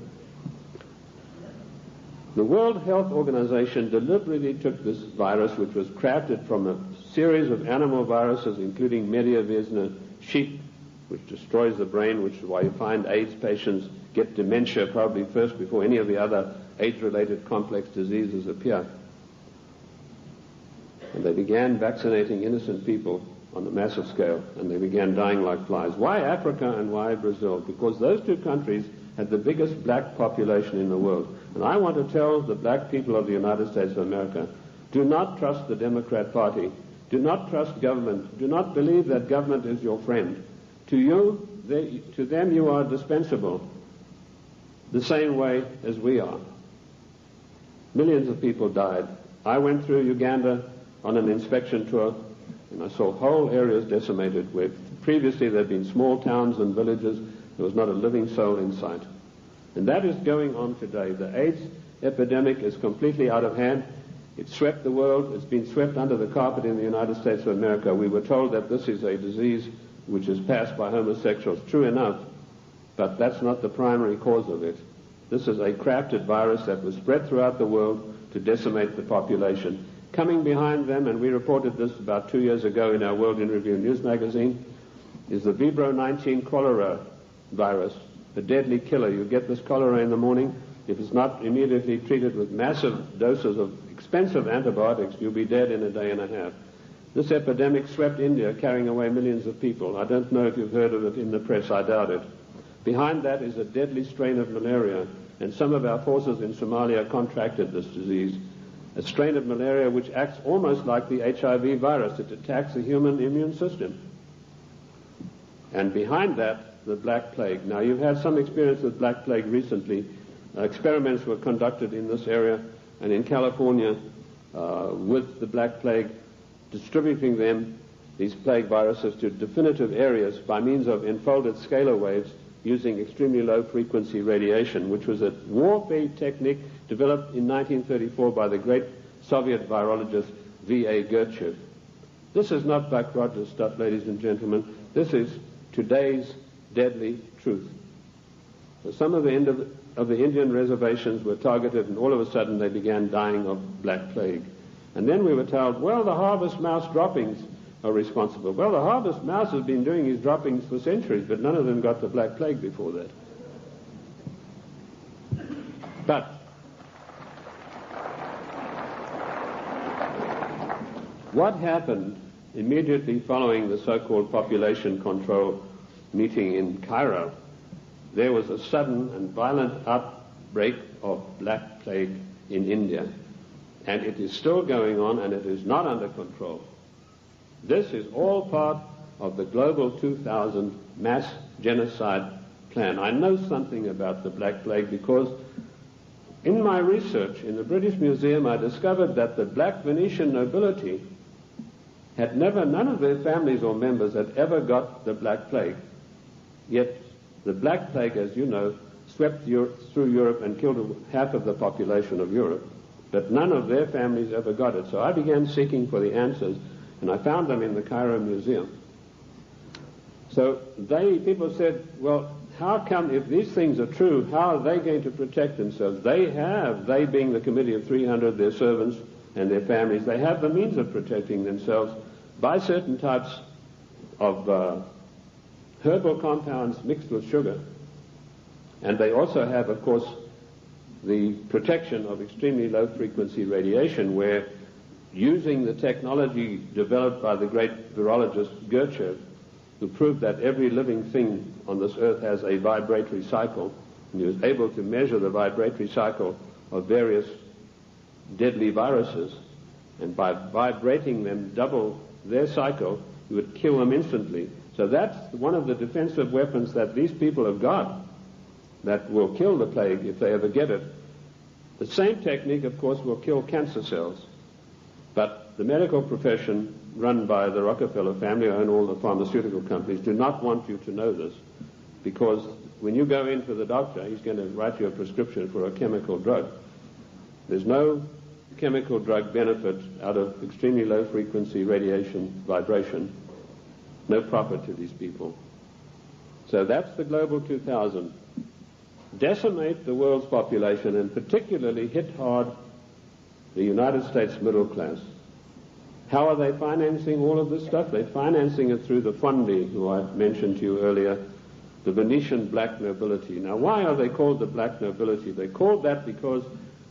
The World Health Organization deliberately took this virus, which was crafted from a series of animal viruses, including Mediavirus sheep, which destroys the brain, which is why you find AIDS patients get dementia probably first before any of the other AIDS-related complex diseases appear. And they began vaccinating innocent people on a massive scale, and they began dying like flies. Why Africa and why Brazil? Because those 2 countries had the biggest black population in the world. And I want to tell the black people of the United States of America, do not trust the Democrat Party. Do not trust government. Do not believe that government is your friend. To you, to them you are dispensable, the same way as we are. Millions of people died. I went through Uganda on an inspection tour, and I saw whole areas decimated where previously there had been small towns and villages. There was not a living soul in sight. And that is going on today. The AIDS epidemic is completely out of hand. It swept the world. It's been swept under the carpet in the United States of America. We were told that this is a disease which is passed by homosexuals. True enough, but that's not the primary cause of it. This is a crafted virus that was spread throughout the world to decimate the population. Coming behind them, and we reported this about 2 years ago in our World in Review news magazine, is the Vibro 19 cholera virus, a deadly killer. You get this cholera in the morning. If it's not immediately treated with massive doses of expensive antibiotics, you'll be dead in a day and a half. This epidemic swept India, carrying away millions of people. I don't know if you've heard of it in the press. I doubt it. Behind that is a deadly strain of malaria, and some of our forces in Somalia contracted this disease, a strain of malaria which acts almost like the HIV virus. It attacks the human immune system. And behind that, the Black Plague. Now, you've had some experience with Black Plague recently. Experiments were conducted in this area and in California with the Black Plague, distributing them, these plague viruses, to definitive areas by means of enfolded scalar waves using extremely low-frequency radiation, which was a warfare technique developed in 1934 by the great Soviet virologist V.A. Gertchev. This is not Buck Rogers stuff, ladies and gentlemen. This is today's deadly truth. So some of the Indian reservations were targeted, and all of a sudden they began dying of Black Plague. And then we were told, well, the harvest mouse droppings are responsible. Well, the harvest mouse has been doing his droppings for centuries, but none of them got the Black Plague before that. But what happened immediately following the so-called population control meeting in Cairo? There was a sudden and violent outbreak of Black Plague in India, and it is still going on, and it is not under control. This is all part of the Global 2000 mass genocide plan. I know something about the Black Plague because in my research in the British Museum I discovered that the black Venetian nobility had none of their families or members had ever got the Black Plague. Yet the Black Plague, as you know, swept through Europe and killed half of the population of Europe. But none of their families ever got it. So I began seeking for the answers, and I found them in the Cairo Museum. So people said, well, how come, if these things are true, how are they going to protect themselves? They being the Committee of 300, their servants and their families, they have the means of protecting themselves by certain types of herbal compounds mixed with sugar. And they also have, of course, the protection of extremely low-frequency radiation, where using the technology developed by the great virologist Gertchev, who proved that every living thing on this earth has a vibratory cycle, and he was able to measure the vibratory cycle of various deadly viruses, and by vibrating them double their cycle, he would kill them instantly. So that's one of the defensive weapons that these people have got that will kill the plague if they ever get it. The same technique, of course, will kill cancer cells. But the medical profession, run by the Rockefeller family, who own all the pharmaceutical companies, do not want you to know this, because when you go in for the doctor, he's going to write you a prescription for a chemical drug. There's no chemical drug benefit out of extremely low-frequency radiation vibration. No profit to these people. So that's the Global 2000. Decimate the world's population, and particularly hit hard the United States middle class. How are they financing all of this stuff? They're financing it through the fondi, who I mentioned to you earlier, the Venetian black nobility. Now, why are they called the black nobility? They're called that because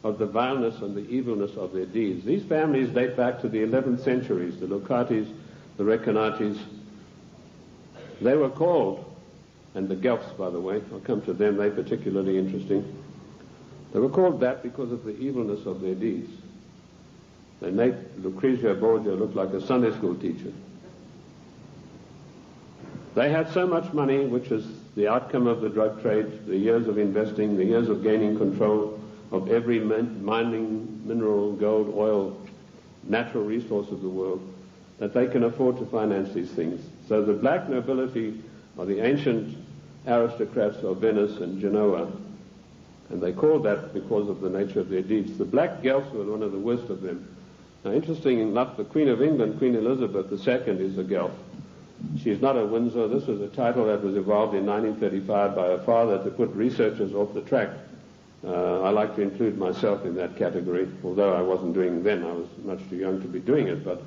of the vileness and the evilness of their deeds. These families date back to the 11th centuries, the Locatis, the Recanatis. They were called, and the Guelphs, by the way, I'll come to them, they're particularly interesting. They were called that because of the evilness of their deeds. They make Lucrezia Borgia look like a Sunday school teacher. They had so much money, which is the outcome of the drug trade, the years of investing, the years of gaining control of every mining, mineral, gold, oil, natural resource of the world, that they can afford to finance these things. So the black nobility are the ancient aristocrats of Venice and Genoa, and they called that because of the nature of their deeds. The black Guelphs were one of the worst of them. Now, interesting enough, the Queen of England, Queen Elizabeth II, is a Guelph. She's not a Windsor. This was a title that was evolved in 1935 by her father to put researchers off the track. I like to include myself in that category, although I wasn't doing it then. I was much too young to be doing it, but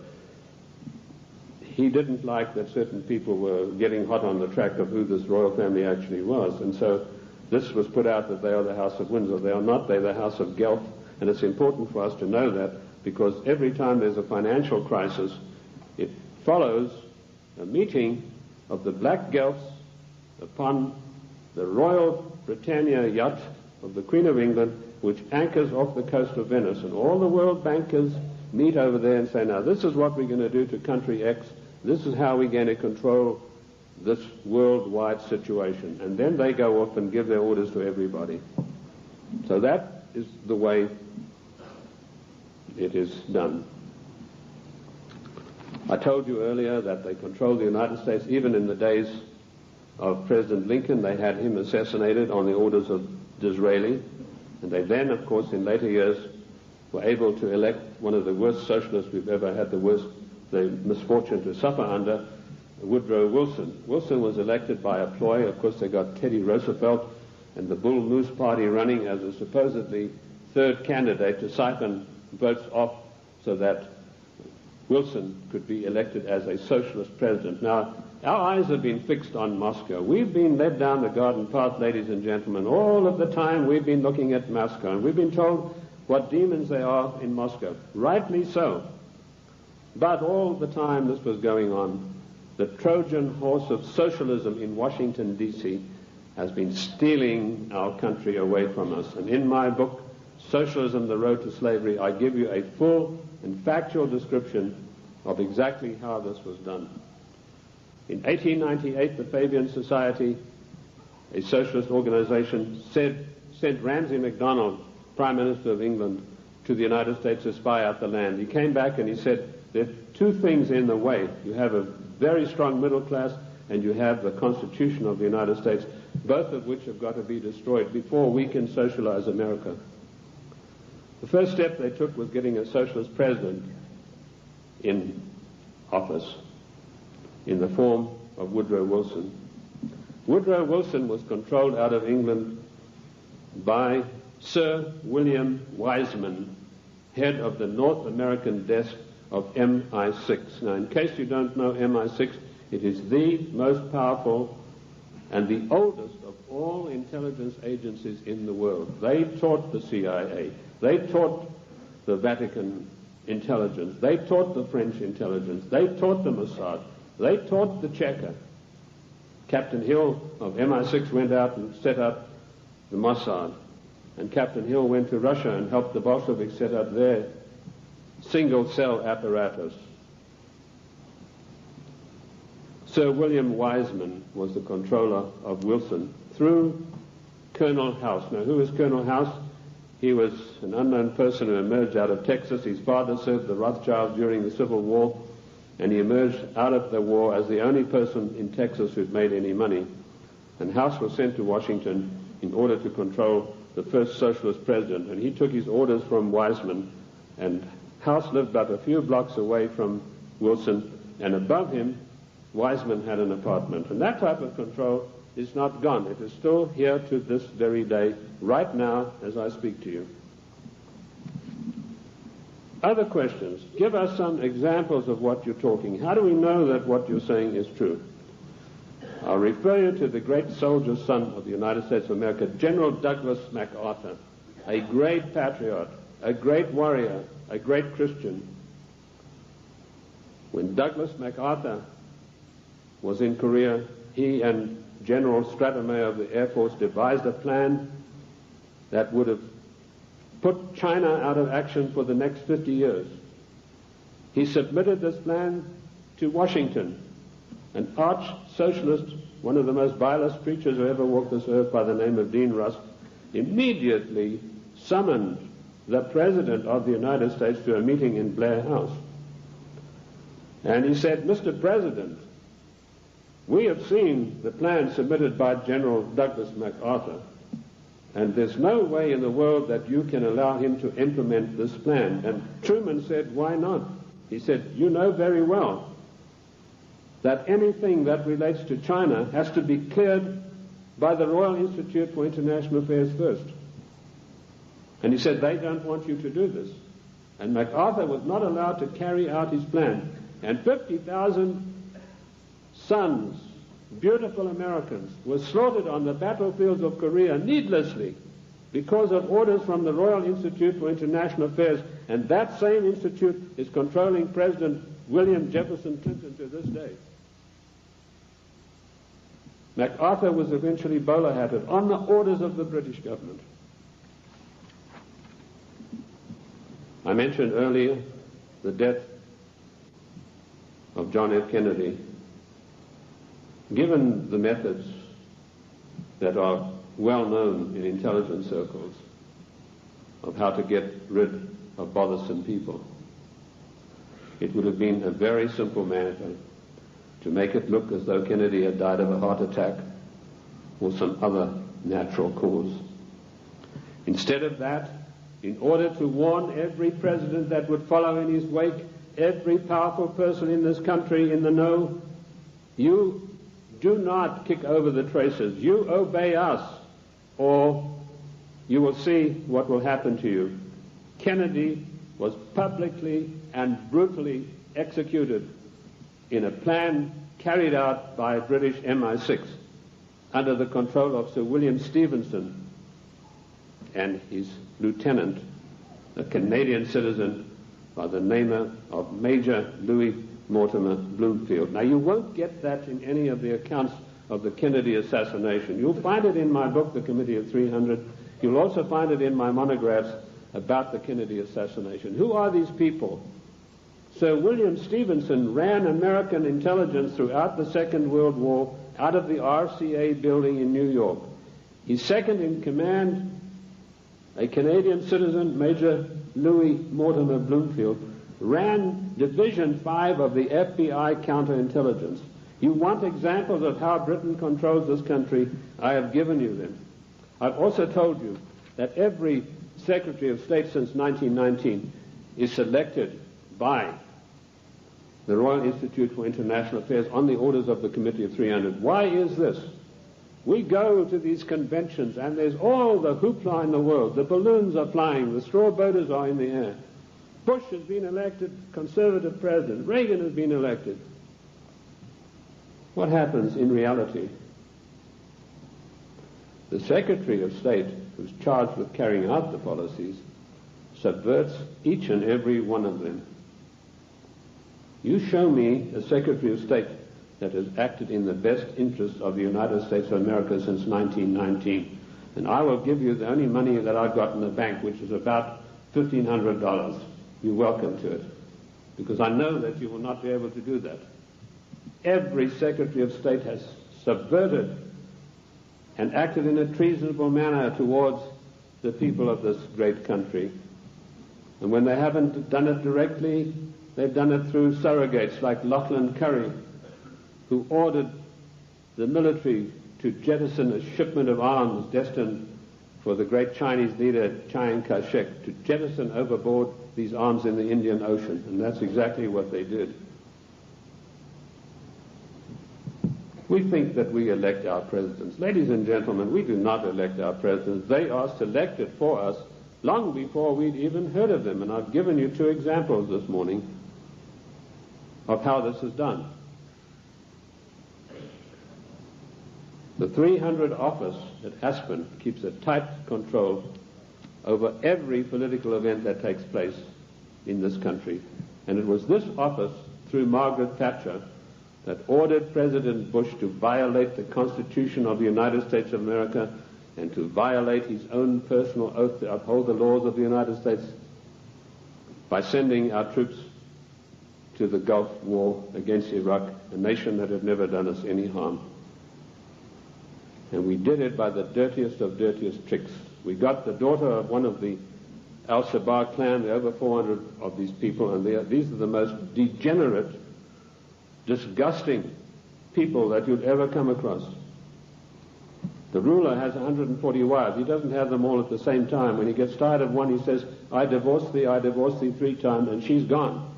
he didn't like that certain people were getting hot on the track of who this royal family actually was, and so this was put out that they are the House of Windsor. They are not. They're the House of Guelph, and it's important for us to know that, because every time there's a financial crisis, it follows a meeting of the black Guelphs upon the Royal Britannia yacht of the Queen of England, which anchors off the coast of Venice, and all the world bankers meet over there and say, now this is what we're going to do to country X, this is how we're going to control this worldwide situation, and then they go off and give their orders to everybody. So that is the way it is done. I told you earlier that they controlled the United States. Even in the days of President Lincoln, they had him assassinated on the orders of Disraeli, and they then, of course, in later years, were able to elect one of the worst socialists we've ever had the misfortune to suffer under, Woodrow Wilson. Wilson was elected by a ploy. Of course, they got Teddy Roosevelt and the Bull Moose Party running as a supposedly third candidate to siphon votes off so that Wilson could be elected as a socialist president. Now, our eyes have been fixed on Moscow. We've been led down the garden path, ladies and gentlemen. All of the time we've been looking at Moscow, and we've been told what demons they are in Moscow. Rightly so. But all the time this was going on, the Trojan horse of socialism in Washington, D.C. has been stealing our country away from us. And in my book, Socialism, The Road to Slavery, I give you a full and factual description of exactly how this was done. In 1898, the Fabian Society, a socialist organization, sent Ramsay MacDonald, Prime Minister of England, to the United States to spy out the land. He came back and he said, there are two things in the way. You have a very strong middle class and you have the Constitution of the United States, both of which have got to be destroyed before we can socialize America. The first step they took was getting a socialist president in office in the form of Woodrow Wilson. Woodrow Wilson was controlled out of England by Sir William Wiseman, head of the North American desk of MI6. Now, in case you don't know MI6, it is the most powerful and the oldest of all intelligence agencies in the world. They taught the CIA. They taught the Vatican intelligence. They taught the French intelligence. They taught the Mossad. They taught the Cheka. Captain Hill of MI6 went out and set up the Mossad. And Captain Hill went to Russia and helped the Bolsheviks set up their single-cell apparatus. Sir William Wiseman was the controller of Wilson through Colonel House. Now, who is Colonel House? He was an unknown person who emerged out of Texas. His father served the Rothschilds during the Civil War, and he emerged out of the war as the only person in Texas who'd made any money. And House was sent to Washington in order to control the first socialist president, and he took his orders from Wiseman, and House lived but a few blocks away from Wilson, and above him, Wiseman had an apartment. And that type of control is not gone. It is still here to this very day, right now, as I speak to you. Other questions? Give us some examples of what you're talking. How do we know that what you're saying is true? I'll refer you to the great soldier son of the United States of America, General Douglas MacArthur, a great patriot, a great warrior, a great Christian. When Douglas MacArthur was in Korea, he and General Stratomayor of the Air Force devised a plan that would have put China out of action for the next 50 years. He submitted this plan to Washington, an arch-socialist, one of the most vilest preachers who ever walked this earth by the name of Dean Rusk, immediately summoned the President of the United States to a meeting in Blair House. And he said, "Mr. President, we have seen the plan submitted by General Douglas MacArthur, and there's no way in the world that you can allow him to implement this plan." And Truman said, "Why not?" He said, "You know very well that anything that relates to China has to be cleared by the Royal Institute for International Affairs first." And he said, "They don't want you to do this." And MacArthur was not allowed to carry out his plan. And 50,000 sons, beautiful Americans, were slaughtered on the battlefields of Korea needlessly because of orders from the Royal Institute for International Affairs. And that same institute is controlling President William Jefferson Clinton to this day. MacArthur was eventually bowler-hatted on the orders of the British government. I mentioned earlier the death of John F. Kennedy. Given the methods that are well known in intelligence circles of how to get rid of bothersome people, it would have been a very simple matter to make it look as though Kennedy had died of a heart attack or some other natural cause. Instead of that, in order to warn every president that would follow in his wake, every powerful person in this country in the know, you do not kick over the traces. You obey us, or you will see what will happen to you. Kennedy was publicly and brutally executed in a plan carried out by British MI6 under the control of Sir William Stevenson and his lieutenant, a Canadian citizen by the name of Major Louis Mortimer Bloomfield. Now, you won't get that in any of the accounts of the Kennedy assassination. You'll find it in my book, The Committee of 300. You'll also find it in my monographs about the Kennedy assassination. Who are these people? Sir William Stevenson ran American intelligence throughout the Second World War out of the RCA building in New York. His second in command, a Canadian citizen, Major Louis Mortimer Bloomfield, ran Division 5 of the FBI counterintelligence. You want examples of how Britain controls this country? I have given you them. I've also told you that every Secretary of State since 1919 is selected by the Royal Institute for International Affairs on the orders of the Committee of 300. Why is this? We go to these conventions and there's all the hoopla in the world. The balloons are flying, the straw boaters are in the air. Bush has been elected conservative president. Reagan has been elected. What happens in reality? The Secretary of State, who's charged with carrying out the policies, subverts each and every one of them. You show me a Secretary of State that has acted in the best interest of the United States of America since 1919, and I will give you the only money that I've got in the bank, which is about $1,500. You're welcome to it, because I know that you will not be able to do that. Every Secretary of State has subverted and acted in a treasonable manner towards the people of this great country. And when they haven't done it directly, they've done it through surrogates like Lachlan Curry, who ordered the military to jettison a shipment of arms destined for the great Chinese leader Chiang Kai-shek, to jettison overboard these arms in the Indian Ocean. And that's exactly what they did. We think that we elect our presidents. Ladies and gentlemen, we do not elect our presidents. They are selected for us long before we'd even heard of them. And I've given you 2 examples this morning of how this is done. The 300 office at Aspen keeps a tight control over every political event that takes place in this country. And it was this office, through Margaret Thatcher, that ordered President Bush to violate the Constitution of the United States of America and to violate his own personal oath to uphold the laws of the United States by sending our troops to to the Gulf War against Iraq, a nation that had never done us any harm. And we did it by the dirtiest of dirtiest tricks. We got the daughter of one of the Al-Shabaab clan, there are over 400 of these people, and these are the most degenerate, disgusting people that you'd ever come across. The ruler has 140 wives. He doesn't have them all at the same time. When he gets tired of one, he says, I divorce thee 3 times, and she's gone.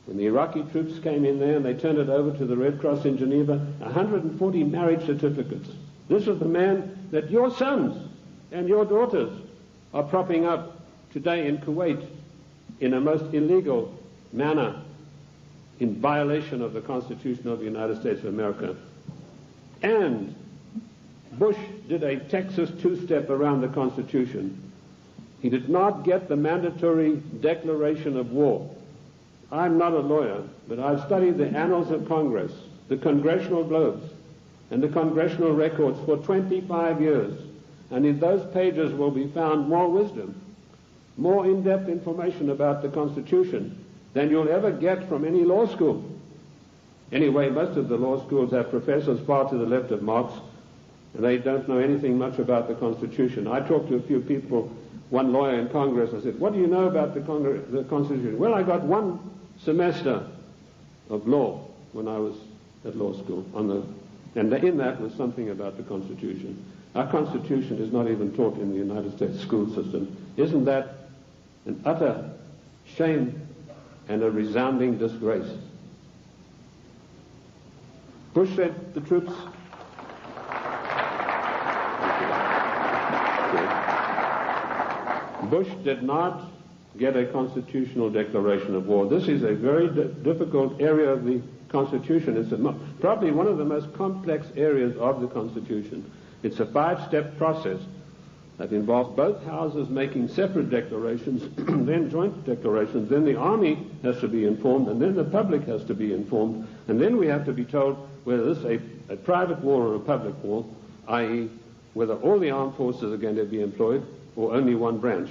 When the Iraqi troops came in there and they turned it over to the Red Cross in Geneva, 140 marriage certificates. This is the man that your sons and your daughters are propping up today in Kuwait in a most illegal manner, in violation of the Constitution of the United States of America. And Bush did a Texas two-step around the Constitution. He did not get the mandatory declaration of war. I'm not a lawyer, but I've studied the annals of Congress, the congressional globes, and the congressional records for 25 years. And in those pages will be found more wisdom, more in-depth information about the Constitution than you'll ever get from any law school. Anyway, most of the law schools have professors far to the left of Marx, and they don't know anything much about the Constitution. I talked to a few people, one lawyer in Congress, I said, what do you know about the Constitution? Well, I got one semester of law when I was at law school, and in that was something about the Constitution. Our Constitution is not even taught in the United States school system. Isn't that an utter shame and a resounding disgrace? Bush said the troops... Bush did not get a constitutional declaration of war. This is a very difficult area of the Constitution. It's probably one of the most complex areas of the Constitution. It's a 5-step process that involves both houses making separate declarations, then joint declarations, then the army has to be informed, and then the public has to be informed, and then we have to be told whether this is a private war or a public war, i.e. whether all the armed forces are going to be employed or only one branch.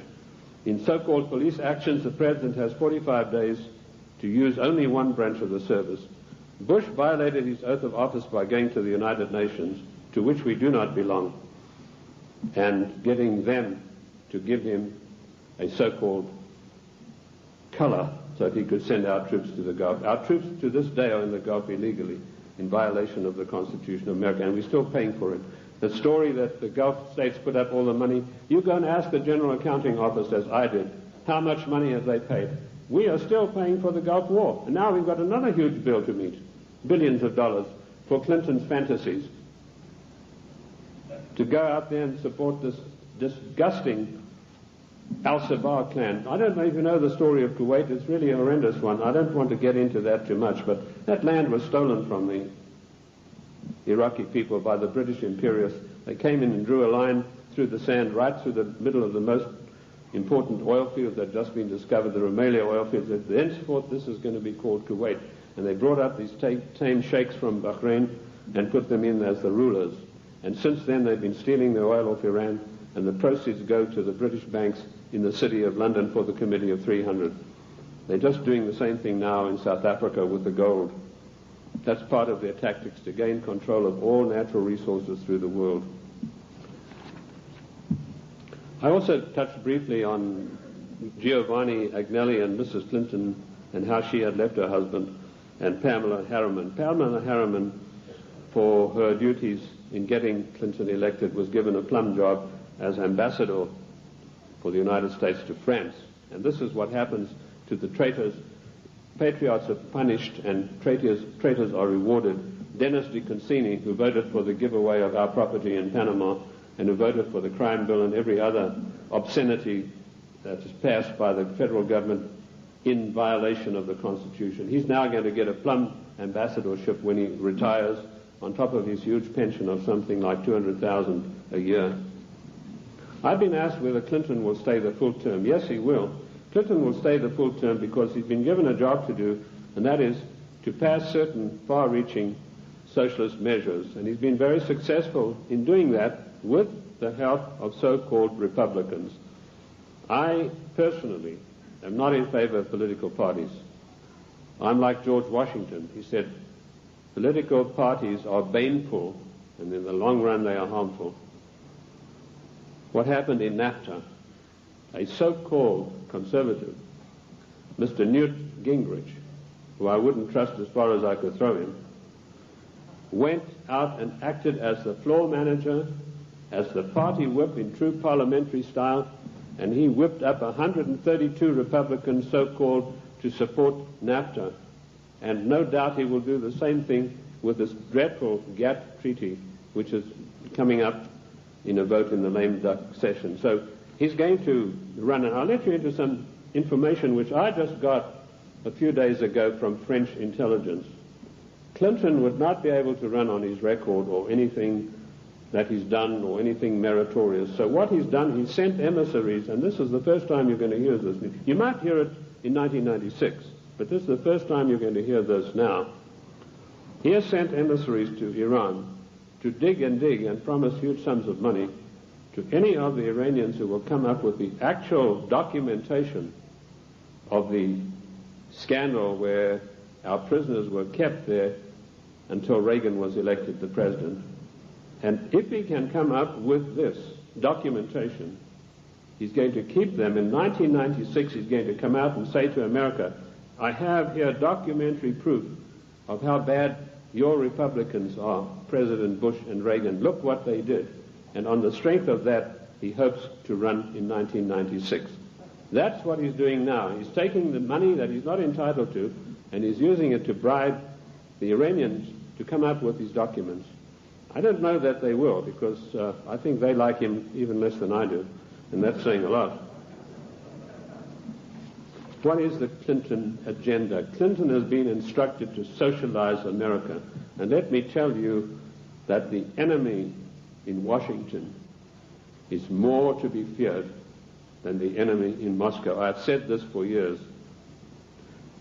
In so-called police actions, the President has 45 days to use only one branch of the service. Bush violated his oath of office by going to the United Nations, to which we do not belong, and getting them to give him a so-called color so that he could send our troops to the Gulf. Our troops to this day are in the Gulf illegally, in violation of the Constitution of America, and we're still paying for it. The story that the Gulf states put up all the money, you go and ask the General Accounting Office, as I did, how much money have they paid? We are still paying for the Gulf War, and now we've got another huge bill to meet, billions of dollars, for Clinton's fantasies, to go out there and support this disgusting Al-Shabaab clan. I don't know if you know the story of Kuwait. It's really a horrendous one. I don't want to get into that too much, but that land was stolen from the Iraqi people by the British imperialists. They came in and drew a line through the sand right through the middle of the most important oil fields that had just been discovered, the Rumelia oil fields. Thenceforth, this is going to be called Kuwait. And they brought up these tame sheikhs from Bahrain and put them in as the rulers. And since then, they've been stealing the oil off Iran, and the proceeds go to the British banks in the city of London for the Committee of 300. They're just doing the same thing now in South Africa with the gold. That's part of their tactics to gain control of all natural resources through the world. I also touched briefly on Giovanni Agnelli and Mrs. Clinton and how she had left her husband, and Pamela Harriman. Pamela Harriman, for her duties in getting Clinton elected, was given a plum job as ambassador for the United States to France. And this is what happens to the traitors. Patriots are punished and traitors are rewarded. Dennis DeConcini, who voted for the giveaway of our property in Panama and who voted for the crime bill and every other obscenity that is passed by the federal government in violation of the Constitution, he's now going to get a plum ambassadorship when he retires, on top of his huge pension of something like $200,000 a year. I've been asked whether Clinton will stay the full term. Yes, he will. Clinton will stay the full term because he's been given a job to do, and that is to pass certain far-reaching socialist measures. And he's been very successful in doing that with the help of so-called Republicans. I personally am not in favor of political parties. I'm like George Washington. He said, political parties are baneful, and in the long run they are harmful. What happened in NAFTA? A so-called conservative, Mr. Newt Gingrich, who I wouldn't trust as far as I could throw him, went out and acted as the floor manager, as the party whip in true parliamentary style, and he whipped up 132 Republicans, so-called, to support NAFTA. And no doubt he will do the same thing with this dreadful GATT treaty, which is coming up in a vote in the lame duck session. So he's going to run, and I'll let you into some information which I just got a few days ago from French intelligence. Clinton would not be able to run on his record or anything that he's done or anything meritorious. So what he's done, he sent emissaries, and this is the first time you're going to hear this. You might hear it in 1996, but this is the first time you're going to hear this now. He has sent emissaries to Iran to dig and promise huge sums of money to any of the Iranians who will come up with the actual documentation of the scandal where our prisoners were kept there until Reagan was elected the president. And if he can come up with this documentation, he's going to keep them. In 1996, he's going to come out and say to America, I have here documentary proof of how bad your Republicans are, President Bush and Reagan. Look what they did. And on the strength of that, he hopes to run in 1996. That's what he's doing now. He's taking the money that he's not entitled to, and he's using it to bribe the Iranians to come up with these documents. I don't know that they will, because I think they like him even less than I do, and that's saying a lot. What is the Clinton agenda? Clinton has been instructed to socialize America, and let me tell you that the enemy in Washington is more to be feared than the enemy in Moscow. I've said this for years.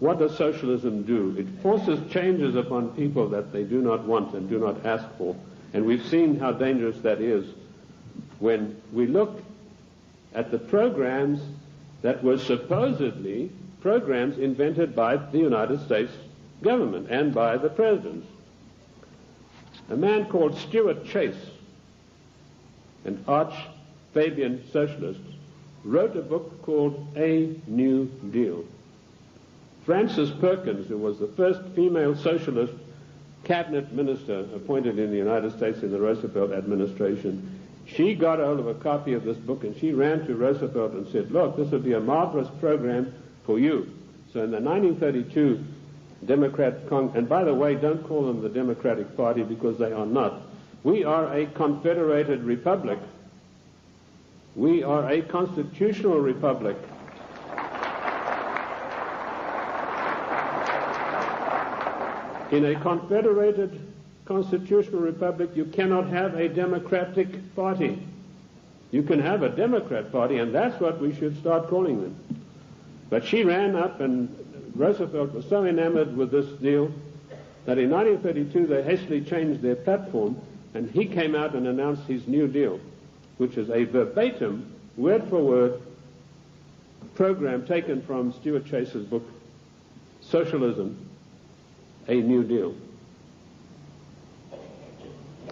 What does socialism do? It forces changes upon people that they do not want and do not ask for. And we've seen how dangerous that is when we look at the programs that were supposedly programs invented by the United States government and by the presidents. A man called Stuart Chase, an arch-Fabian socialist, wrote a book called A New Deal. Frances Perkins, who was the first female socialist cabinet minister appointed in the United States in the Roosevelt administration, she got hold of a copy of this book and she ran to Roosevelt and said, look, this would be a marvelous program for you. So in the 1932 Democrat and by the way, don't call them the Democratic Party because they are not. We are a confederated republic. We are a constitutional republic. In a confederated constitutional republic, you cannot have a Democratic Party. You can have a Democrat Party, and that's what we should start calling them. But she ran up, and Roosevelt was so enamored with this deal that in 1932 they hastily changed their platform, and he came out and announced his New Deal, which is a verbatim, word-for-word program taken from Stuart Chase's book, Socialism, A New Deal.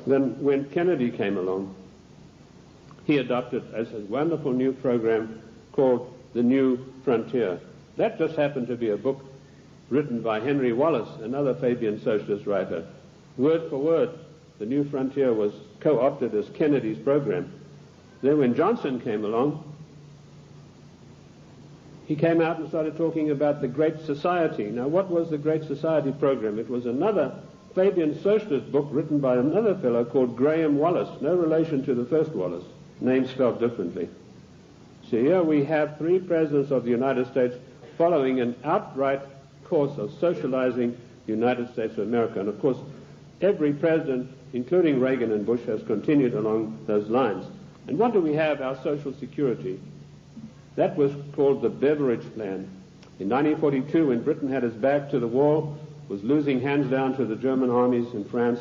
Then when Kennedy came along, he adopted a wonderful new program called The New Frontier. That just happened to be a book written by Henry Wallace, another Fabian socialist writer. Word for word, The New Frontier was co-opted as Kennedy's program. Then when Johnson came along, he came out and started talking about the Great Society. Now, what was the Great Society program? It was another Fabian socialist book written by another fellow called Graham Wallace, no relation to the first Wallace, name spelled differently. So here we have three presidents of the United States following an outright course of socializing the United States of America. And of course, every president, including Reagan and Bush, has continued along those lines. And what do we have? Our Social Security. That was called the Beveridge Plan. In 1942, when Britain had its back to the wall, was losing hands down to the German armies in France,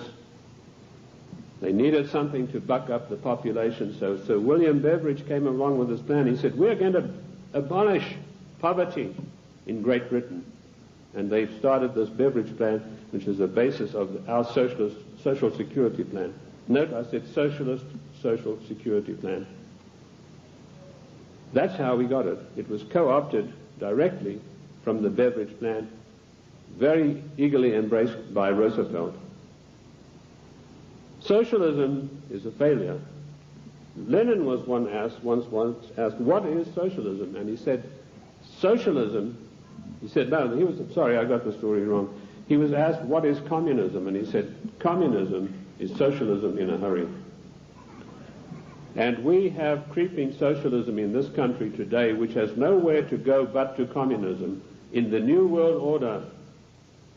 they needed something to buck up the population. So Sir William Beveridge came along with this plan. He said, we're going to abolish poverty in Great Britain. and they started this beverage plan, which is the basis of our socialist social security plan. Note, I said socialist social security plan. That's how we got it. It was co-opted directly from the beverage plan, very eagerly embraced by Roosevelt. Socialism is a failure. Lenin was once asked, what is socialism? And he said, socialism, he said, no, he was, sorry, I got the story wrong. He was asked, what is communism? And he said, communism is socialism in a hurry. And we have creeping socialism in this country today, which has nowhere to go but to communism. In the New World Order,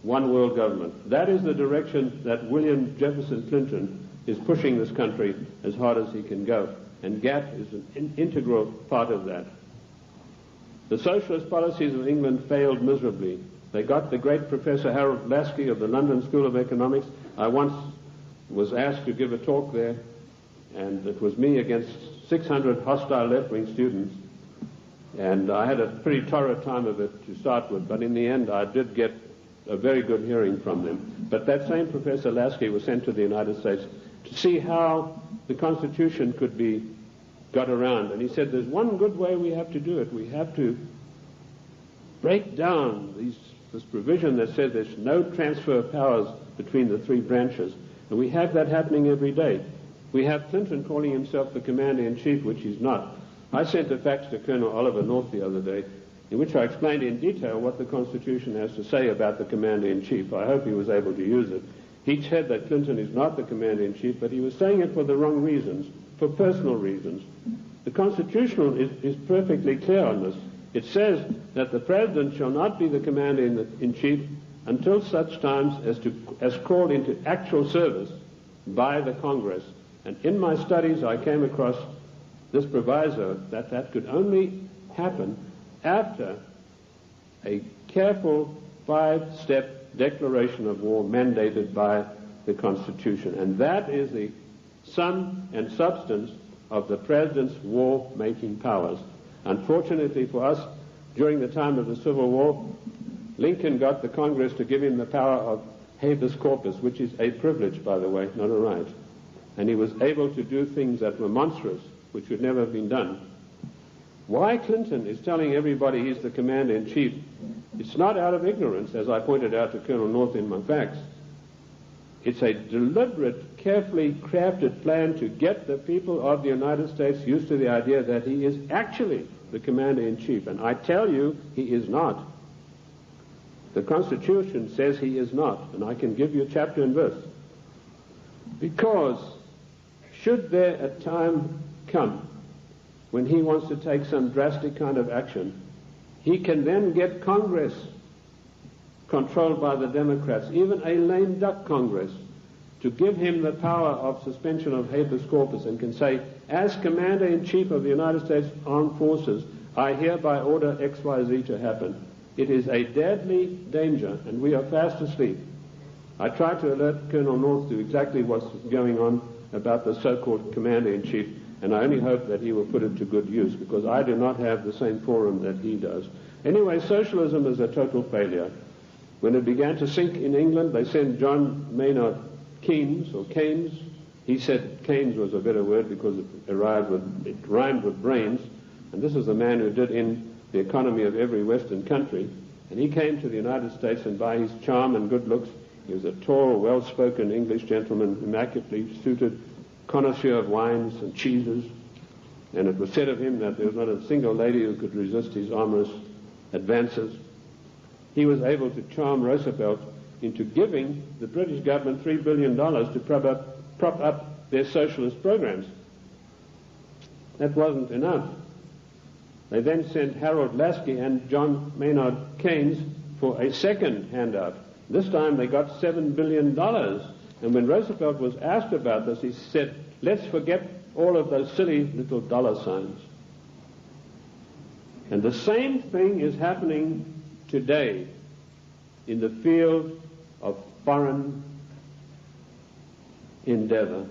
one world government. That is the direction that William Jefferson Clinton is pushing this country as hard as he can go. And GATT is an integral part of that. The socialist policies of England failed miserably. They got the great Professor Harold Lasky of the London School of Economics. I once was asked to give a talk there, and it was me against 600 hostile left-wing students. And I had a pretty torrid time of it to start with, but in the end I did get a very good hearing from them. But that same Professor Lasky was sent to the United States to see how the Constitution could be got around. And he said, there's one good way we have to do it. We have to break down this provision that says there's no transfer of powers between the three branches. And we have that happening every day. We have Clinton calling himself the Commander-in-Chief, which he's not. I sent a fax to Colonel Oliver North the other day, in which I explained in detail what the Constitution has to say about the Commander-in-Chief. I hope he was able to use it. He said that Clinton is not the Commander-in-Chief, but he was saying it for the wrong reasons, for personal reasons. The Constitution is perfectly clear on this. It says that the President shall not be the Commander-in-Chief until such times as called into actual service by the Congress. And in my studies I came across this proviso that could only happen after a careful 5-step declaration of war mandated by the Constitution. And that is the sum and substance of the President's war-making powers. Unfortunately for us, during the time of the Civil War, Lincoln got the Congress to give him the power of habeas corpus, which is a privilege, by the way, not a right. And he was able to do things that were monstrous, which would never have been done. Why Clinton is telling everybody he's the Commander-in-Chief, it's not out of ignorance, as I pointed out to Colonel North in my facts. It's a deliberate, carefully crafted plan to get the people of the United States used to the idea that he is actually the Commander-in-Chief. And I tell you, he is not. The Constitution says he is not, and I can give you chapter and verse. Because should there a time come when he wants to take some drastic kind of action, he can then get Congress controlled by the Democrats, even a lame duck Congress, to give him the power of suspension of habeas corpus, and can say, as Commander-in-Chief of the United States Armed Forces, I hereby order XYZ to happen. It is a deadly danger, and we are fast asleep. I tried to alert Colonel North to exactly what's going on about the so-called Commander-in-Chief, and I only hope that he will put it to good use, because I do not have the same forum that he does. Anyway, socialism is a total failure. When it began to sink in England, they sent John Maynard Keynes, or Keynes. He said Keynes was a better word because it rhymed with brains, and this is the man who did in the economy of every Western country. And he came to the United States, and by his charm and good looks, he was a tall, well-spoken English gentleman, immaculately suited, connoisseur of wines and cheeses. And it was said of him that there was not a single lady who could resist his amorous advances. He was able to charm Roosevelt into giving the British government $3 billion to prop up their socialist programs. That wasn't enough. They then sent Harold Lasky and John Maynard Keynes for a second handout. This time they got $7 billion. And when Roosevelt was asked about this, he said, let's forget all of those silly little dollar signs. And the same thing is happening today in the field of foreign endeavor.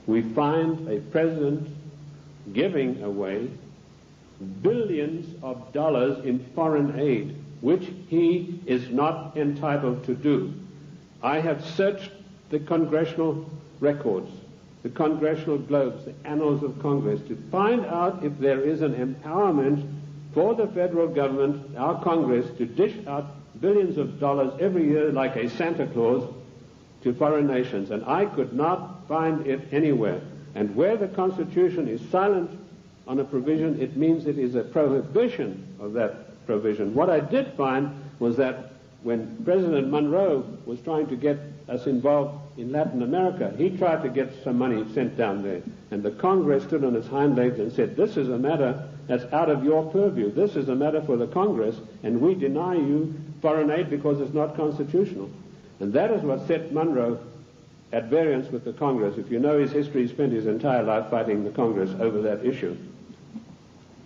We find a president giving away billions of dollars in foreign aid, which he is not entitled to do. I have searched the congressional records, the congressional globes, the annals of Congress, to find out if there is an empowerment for the federal government, our Congress, to dish out billions of dollars every year like a Santa Claus to foreign nations. And I could not find it anywhere. And where the Constitution is silent on a provision, it means it is a prohibition of that provision. What I did find was that when President Monroe was trying to get us involved in Latin America, he tried to get some money sent down there. And the Congress stood on its hind legs and said, this is a matter that's out of your purview. This is a matter for the Congress, and we deny you foreign aid because it's not constitutional. And that is what set Monroe at variance with the Congress. If you know his history, he spent his entire life fighting the Congress over that issue.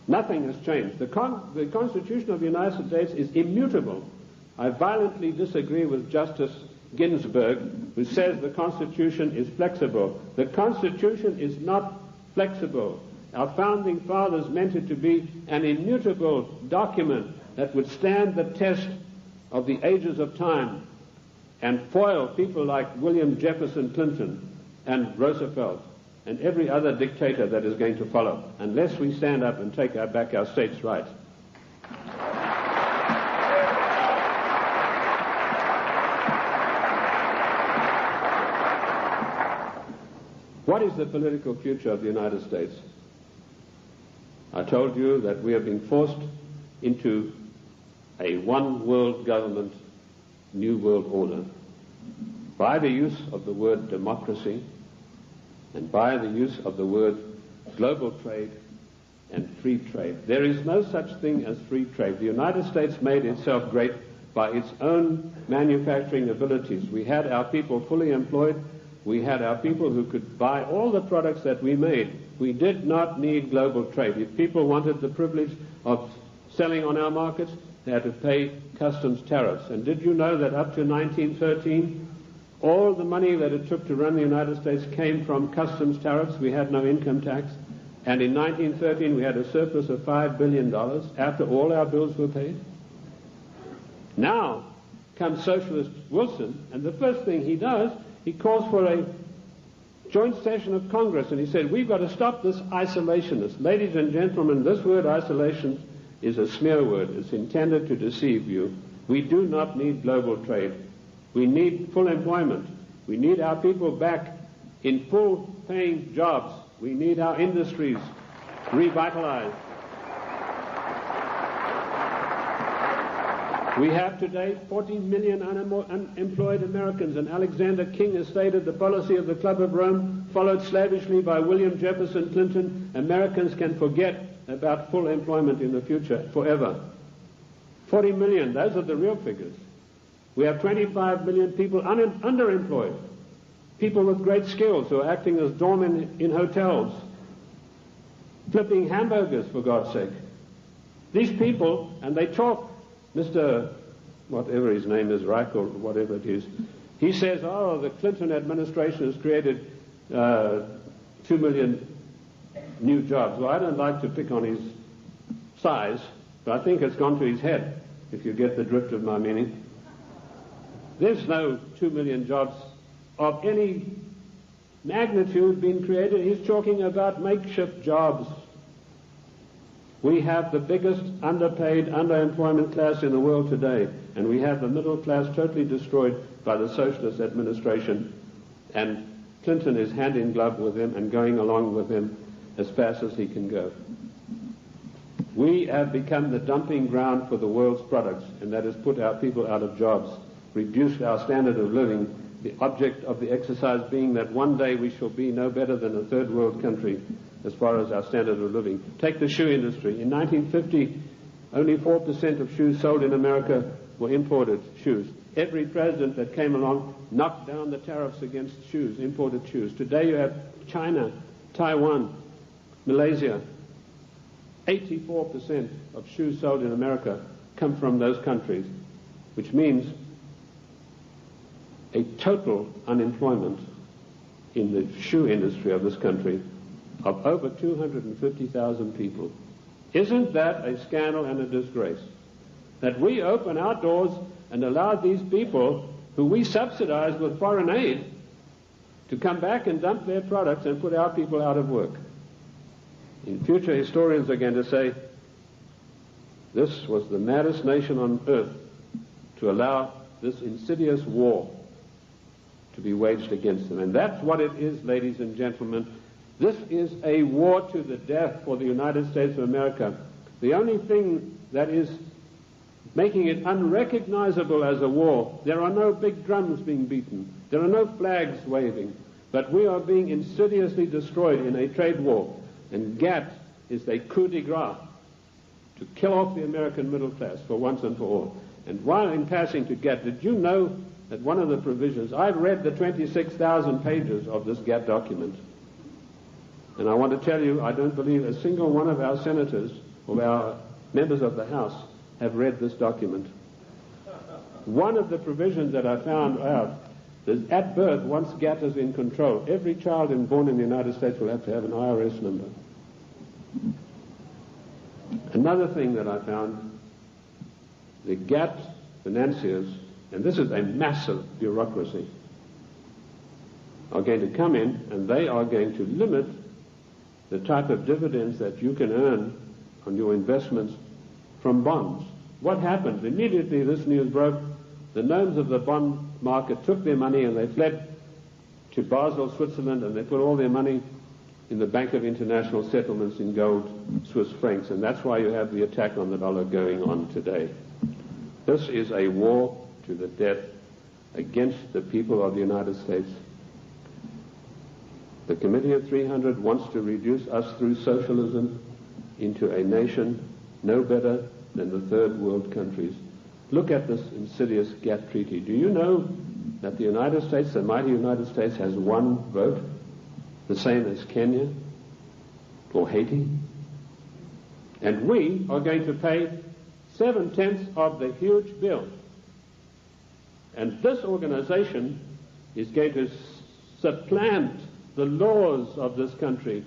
Nothing has changed. The Constitution of the United States is immutable. I violently disagree with Justice Ginsburg, who says the Constitution is flexible. The Constitution is not flexible. Our founding fathers meant it to be an immutable document that would stand the test of the ages of time and foil people like William Jefferson Clinton and Roosevelt and every other dictator that is going to follow, unless we stand up and take back our states' rights. What is the political future of the United States? I told you that we are being forced into a one-world government, new world order, by the use of the word democracy and by the use of the word global trade and free trade. There is no such thing as free trade. The United States made itself great by its own manufacturing abilities. We had our people fully employed. We had our people who could buy all the products that we made. We did not need global trade. If people wanted the privilege of selling on our markets, they had to pay customs tariffs. And did you know that up to 1913, all the money that it took to run the United States came from customs tariffs? We had no income tax. And in 1913, we had a surplus of $5 billion after all our bills were paid. Now comes Socialist Wilson, and the first thing he does, he calls for a joint session of Congress, and he said, we've got to stop this isolationist. Ladies and gentlemen, this word isolation is a smear word. It's intended to deceive you. We do not need global trade. We need full employment. We need our people back in full-paying jobs. We need our industries revitalized. We have today 40 million unemployed Americans, and Alexander King has stated the policy of the Club of Rome, followed slavishly by William Jefferson Clinton. Americans can forget about full employment in the future forever. 40 million, those are the real figures. We have 25 million people underemployed, people with great skills who are acting as doormen in hotels, flipping hamburgers, for God's sake. These people, and they talk, Mr. whatever his name is, Reich or whatever it is, he says, oh, the Clinton administration has created 2 million new jobs. Well, I don't like to pick on his size, but I think it's gone to his head, if you get the drift of my meaning. There's no 2 million jobs of any magnitude being created. He's talking about makeshift jobs. We have the biggest underpaid, underemployment class in the world today, and we have the middle class totally destroyed by the socialist administration, and Clinton is hand in glove with him and going along with him as fast as he can go. We have become the dumping ground for the world's products, and that has put our people out of jobs, reduced our standard of living, the object of the exercise being that one day we shall be no better than a third world country as far as our standard of living. Take the shoe industry. In 1950, only 4% of shoes sold in America were imported shoes. Every president that came along knocked down the tariffs against shoes, imported shoes. Today you have China, Taiwan, Malaysia. 84% of shoes sold in America come from those countries, which means a total unemployment in the shoe industry of this country of over 250,000 people. Isn't that a scandal and a disgrace? That we open our doors and allow these people who we subsidize with foreign aid to come back and dump their products and put our people out of work. In future, historians are going to say, this was the maddest nation on earth to allow this insidious war to be waged against them. And that's what it is, ladies and gentlemen. This is a war to the death for the United States of America. The only thing that is making it unrecognizable as a war, there are no big drums being beaten, there are no flags waving, but we are being insidiously destroyed in a trade war. And GATT is a coup de grace to kill off the American middle class for once and for all. And while in passing to GATT, did you know that one of the provisions, I've read the 26,000 pages of this GATT document, and I want to tell you, I don't believe a single one of our senators or our members of the House have read this document. One of the provisions that I found out is at birth, once GATT is in control, every child born in the United States will have to have an IRS number. Another thing that I found, the GATT financiers, and this is a massive bureaucracy, are going to come in and they are going to limit the type of dividends that you can earn on your investments from bonds. What happened? Immediately this news broke, the gnomes of the bond market took their money and they fled to Basel, Switzerland, and they put all their money in the Bank of International Settlements in gold, Swiss francs, and that's why you have the attack on the dollar going on today. This is a war to the death against the people of the United States. The Committee of 300 wants to reduce us through socialism into a nation no better than the third world countries. Look at this insidious GATT treaty. Do you know that the United States, the mighty United States, has one vote, the same as Kenya or Haiti? And we are going to pay 7/10 of the huge bill. And this organization is going to supplant the laws of this country.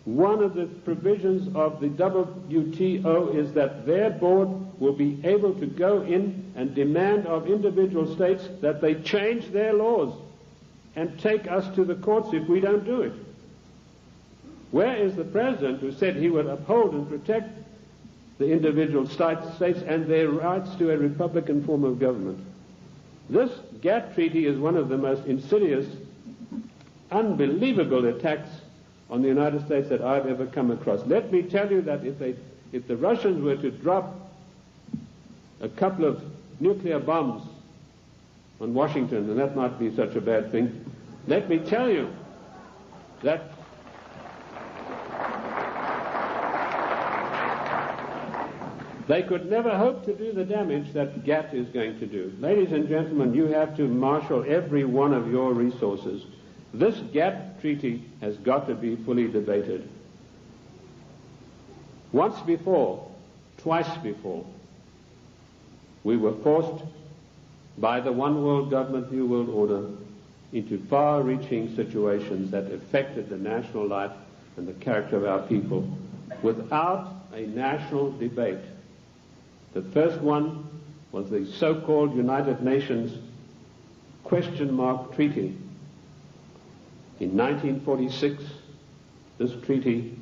One of the provisions of the WTO is that their board will be able to go in and demand of individual states that they change their laws and take us to the courts if we don't do it. Where is the president who said he would uphold and protect the individual states and their rights to a republican form of government? This GATT treaty is one of the most insidious, unbelievable attacks on the United States that I've ever come across. Let me tell you that if the Russians were to drop a couple of nuclear bombs on Washington, and that might be such a bad thing, let me tell you that they could never hope to do the damage that GATT is going to do. Ladies and gentlemen, you have to marshal every one of your resources. This GATT treaty has got to be fully debated. Once before, twice before, we were forced by the one world government, new world order into far-reaching situations that affected the national life and the character of our people without a national debate. The first one was the so-called United Nations question mark treaty. In 1946, this treaty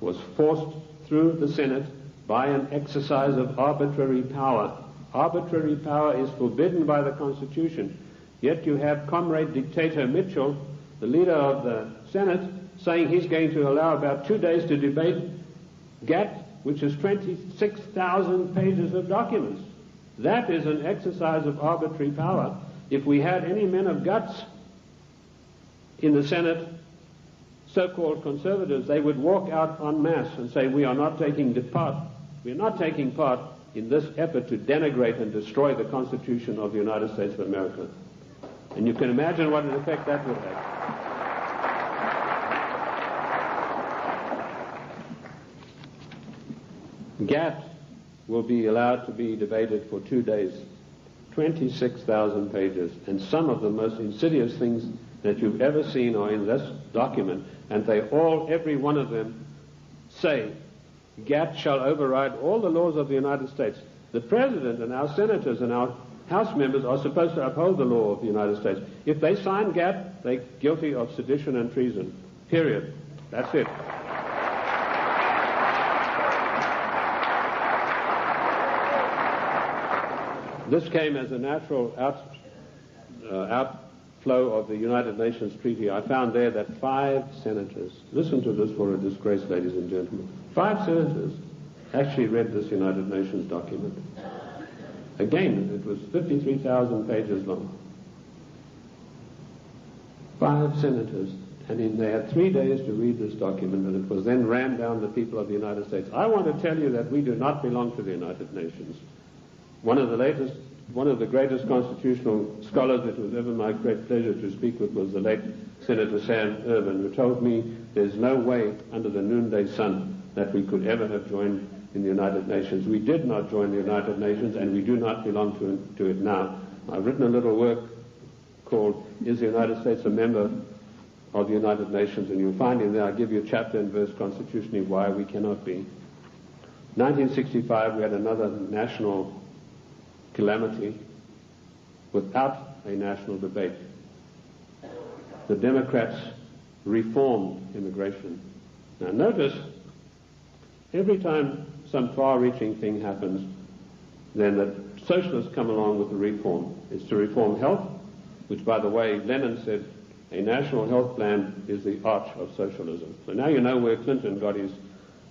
was forced through the Senate by an exercise of arbitrary power. Arbitrary power is forbidden by the Constitution. Yet you have Comrade Dictator Mitchell, the leader of the Senate, saying he's going to allow about 2 days to debate GATT, which is 26,000 pages of documents. That is an exercise of arbitrary power. If we had any men of guts in the Senate, so-called conservatives, they would walk out en masse and say, we are not taking part in this effort to denigrate and destroy the Constitution of the United States of America. And you can imagine what an effect that would have. GATT will be allowed to be debated for 2 days, 26,000 pages, and some of the most insidious things that you've ever seen are in this document, and they all, every one of them, say GATT shall override all the laws of the United States. The President and our senators and our House members are supposed to uphold the law of the United States. If they sign GATT, they're guilty of sedition and treason. Period. That's it. This came as a natural outflow of the United Nations Treaty. I found there that 5 senators, listen to this for a disgrace, ladies and gentlemen, 5 senators actually read this United Nations document. Again, it was 53,000 pages long. 5 senators, and they had 3 days to read this document, and it was then rammed down the people of the United States. I want to tell you that we do not belong to the United Nations. One of the greatest constitutional scholars it was ever my great pleasure to speak with was the late Senator Sam Ervin, who told me there's no way under the noonday sun that we could ever have joined in the United Nations. We did not join the United Nations, and we do not belong to it now. I've written a little work called Is the United States a Member of the United Nations? And you'll find in there I give you chapter and verse constitutionally why we cannot be. 1965 we had another national calamity without a national debate. The Democrats reformed immigration. Now notice, every time some far-reaching thing happens, then the socialists come along with the reform. It's to reform health, which, by the way, Lenin said a national health plan is the arch of socialism. So now you know where Clinton got his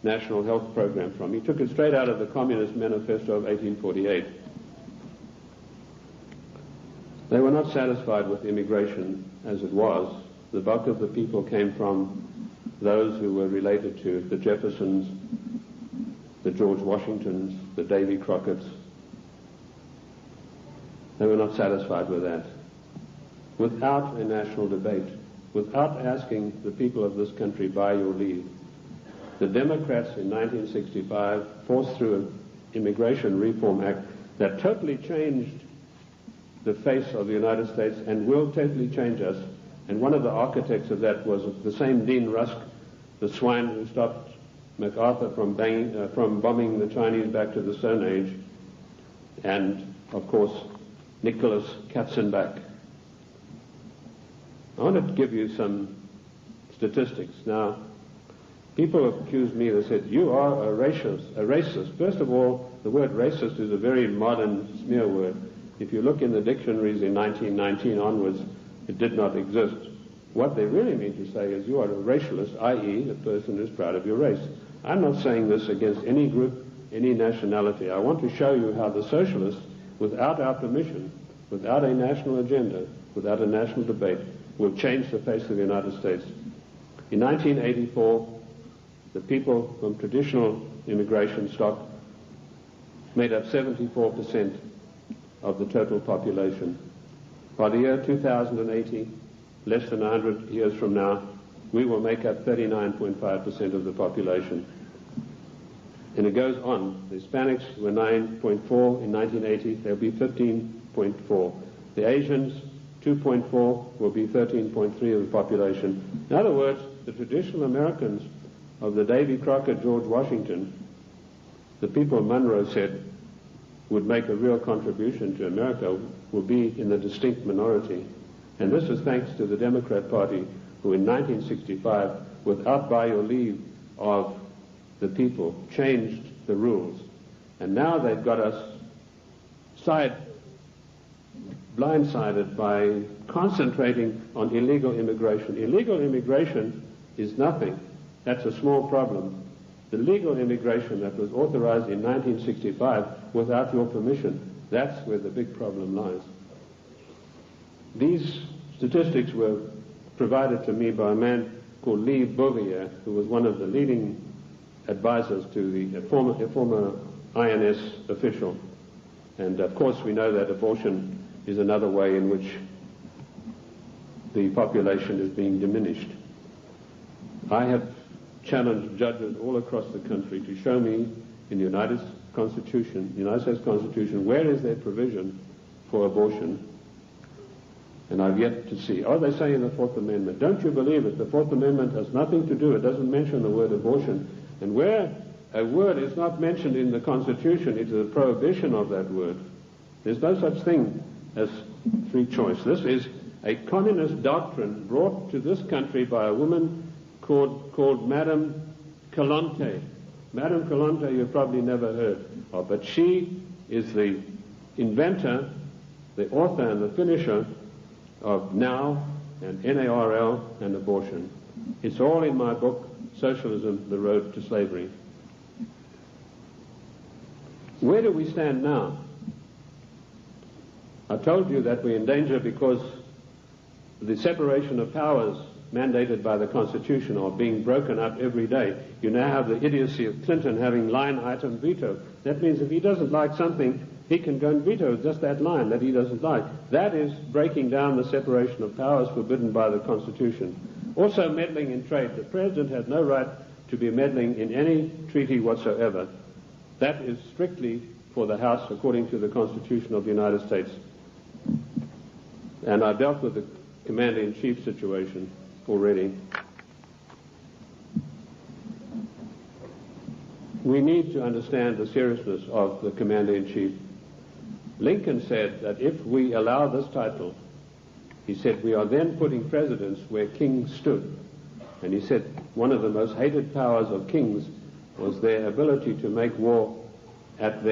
national health program from. He took it straight out of the Communist Manifesto of 1848. They were not satisfied with immigration as it was. The bulk of the people came from those who were related to the Jeffersons, the George Washingtons, the Davy Crockett's. They were not satisfied with that. Without a national debate, without asking the people of this country by your leave, the Democrats in 1965 forced through an Immigration Reform Act that totally changed the face of the United States and will totally change us. And one of the architects of that was the same Dean Rusk, the swine who stopped MacArthur from bombing the Chinese back to the Stone Age, and, of course, Nicholas Katzenbach. I want to give you some statistics. Now, people have accused me, they said, you are a racist. First of all, the word racist is a very modern smear word. If you look in the dictionaries in 1919 onwards, it did not exist. What they really mean to say is you are a racialist, i.e. a person who's proud of your race. I'm not saying this against any group, any nationality. I want to show you how the socialists, without our permission, without a national agenda, without a national debate, will change the face of the United States. In 1984, the people from traditional immigration stock made up 74% of the total population. By the year 2080, less than 100 years from now, we will make up 39.5% of the population. And it goes on. The Hispanics were 9.4 in 1980. They'll be 15.4. The Asians, 2.4, will be 13.3 of the population. In other words, the traditional Americans of the Davy Crockett, George Washington, the people Monroe said would make a real contribution to America, will be in the distinct minority. And this is thanks to the Democrat Party, who in 1965, without by your leave of the people, changed the rules. And now they've got us blindsided by concentrating on illegal immigration. Illegal immigration is nothing. That's a small problem. The legal immigration that was authorized in 1965 without your permission, that's where the big problem lies. These statistics were provided to me by a man called Lee Bouvier, who was one of the leading advisors to a former INS official. And of course we know that abortion is another way in which the population is being diminished. I have challenged judges all across the country to show me in the United States Constitution, where is there provision for abortion? And I've yet to see. Oh, they say in the Fourth Amendment. Don't you believe it? The Fourth Amendment has nothing to do. It doesn't mention the word abortion. And where a word is not mentioned in the Constitution, it is a prohibition of that word. There's no such thing as free choice. This is a communist doctrine brought to this country by a woman called Madame Calonte. Madame Calonte you've probably never heard of, but she is the inventor, the author and the finisher of NOW and NARL and abortion. It's all in my book, Socialism, The Road to Slavery. Where do we stand now? I told you that we're in danger because the separation of powers mandated by the Constitution are being broken up every day. You now have the idiocy of Clinton having line item veto. That means if he doesn't like something, he can go and veto just that line that he doesn't like. That is breaking down the separation of powers forbidden by the Constitution. Also meddling in trade. The President has no right to be meddling in any treaty whatsoever. That is strictly for the House according to the Constitution of the United States. And I dealt with the Commander-in-Chief situation already. We need to understand the seriousness of the Commander-in-Chief. Lincoln said that if we allow this title, he said, we are then putting presidents where kings stood. And he said one of the most hated powers of kings was their ability to make war at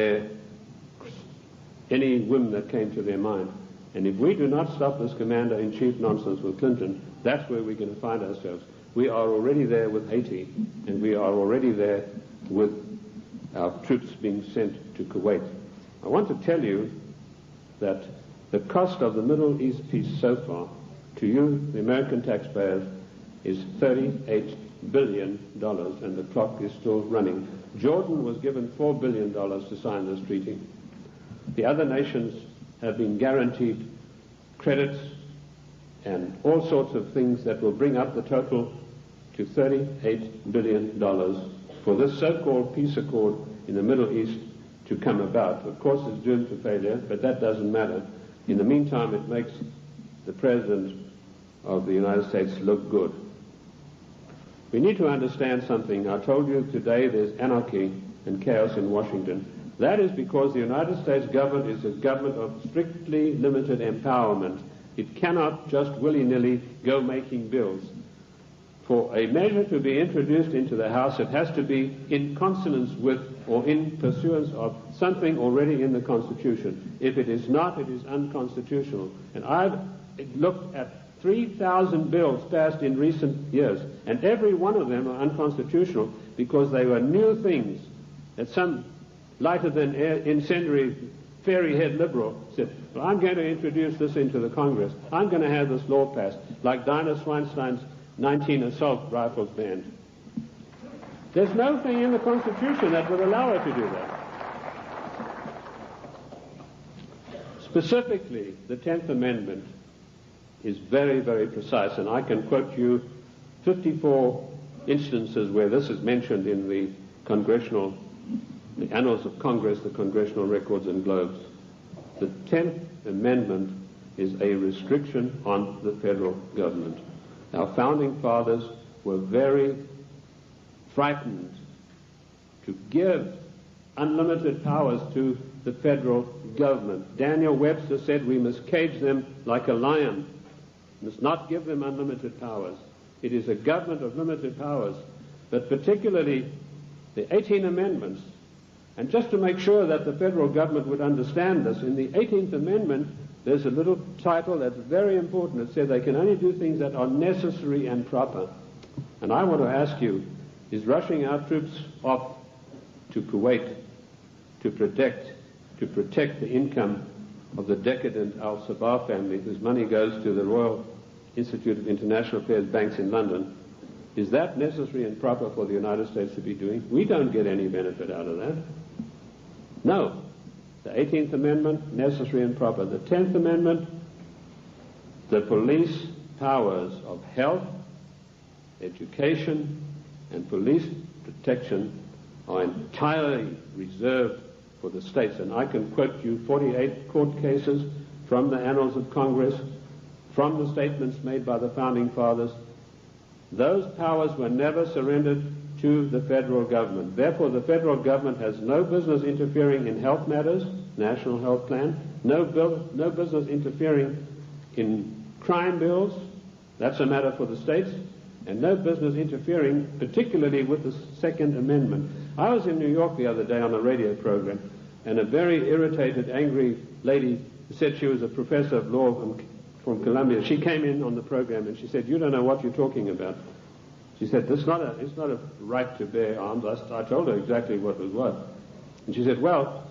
any whim that came to their mind. And if we do not stop this Commander-in-Chief nonsense with Clinton, that's where we're going to find ourselves. We are already there with Haiti, and we are already there with our troops being sent to Kuwait. I want to tell you that the cost of the Middle East peace so far, to you, the American taxpayers, is $38 billion, and the clock is still running. Jordan was given $4 billion to sign this treaty. The other nations have been guaranteed credits and all sorts of things that will bring up the total to $38 billion for this so-called peace accord in the Middle East to come about. Of course, it's doomed to failure, but that doesn't matter. In the meantime, it makes the President of the United States look good. We need to understand something. I told you today there's anarchy and chaos in Washington. That is because the United States government is a government of strictly limited empowerment. It cannot just willy-nilly go making bills. For a measure to be introduced into the House, it has to be in consonance with or in pursuance of something already in the Constitution. If it is not, it is unconstitutional. And I've looked at 3,000 bills passed in recent years, and every one of them are unconstitutional because they were new things that some lighter-than-air incendiary fairy-head liberal said, well, I'm going to introduce this into the Congress. I'm going to have this law passed, like Dinah Swinstein's 19 assault rifles banned. There's no thing in the Constitution that would allow her to do that. Specifically, the 10th Amendment is very, very precise, and I can quote you 54 instances where this is mentioned in the Annals of Congress, the Congressional Records and Globes. The 10th Amendment is a restriction on the federal government. Our founding fathers were very frightened to give unlimited powers to the federal government. Daniel Webster said we must cage them like a lion, must not give them unlimited powers. It is a government of limited powers, but particularly the 18 amendments. And just to make sure that the federal government would understand this, in the 18th Amendment, there's a little title that's very important. It says they can only do things that are necessary and proper. And I want to ask you, is rushing our troops off to Kuwait to protect the income of the decadent Al-Sabah family, whose money goes to the Royal Institute of International Affairs banks in London, is that necessary and proper for the United States to be doing? We don't get any benefit out of that. No. The 18th Amendment, necessary and proper. The 10th Amendment, the police powers of health, education, and police protection are entirely reserved for the states. And I can quote you 48 court cases from the Annals of Congress, from the statements made by the Founding Fathers. Those powers were never surrendered to the federal government. Therefore, the federal government has no business interfering in health matters, national health plan, no business interfering in crime bills, that's a matter for the states, and no business interfering particularly with the Second Amendment. I was in New York the other day on a radio program, and a very irritated, angry lady who said she was a professor of law from Columbia, she came in on the program and she said, "You don't know what you're talking about." She said, it's not a right to bear arms. I told her exactly what was what. And she said, well,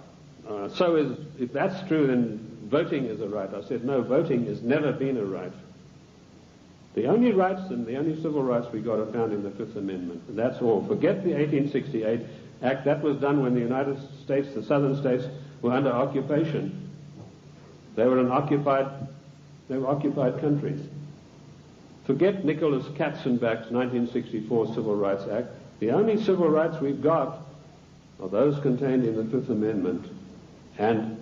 if that's true, then voting is a right. I said, no, voting has never been a right. The only rights and the only civil rights we got are found in the Fifth Amendment. And that's all. Forget the 1868 Act. That was done when the United States, the southern states, were under occupation. They were occupied countries. Forget Nicholas Katzenbach's 1964 Civil Rights Act. The only civil rights we've got are those contained in the Fifth Amendment. And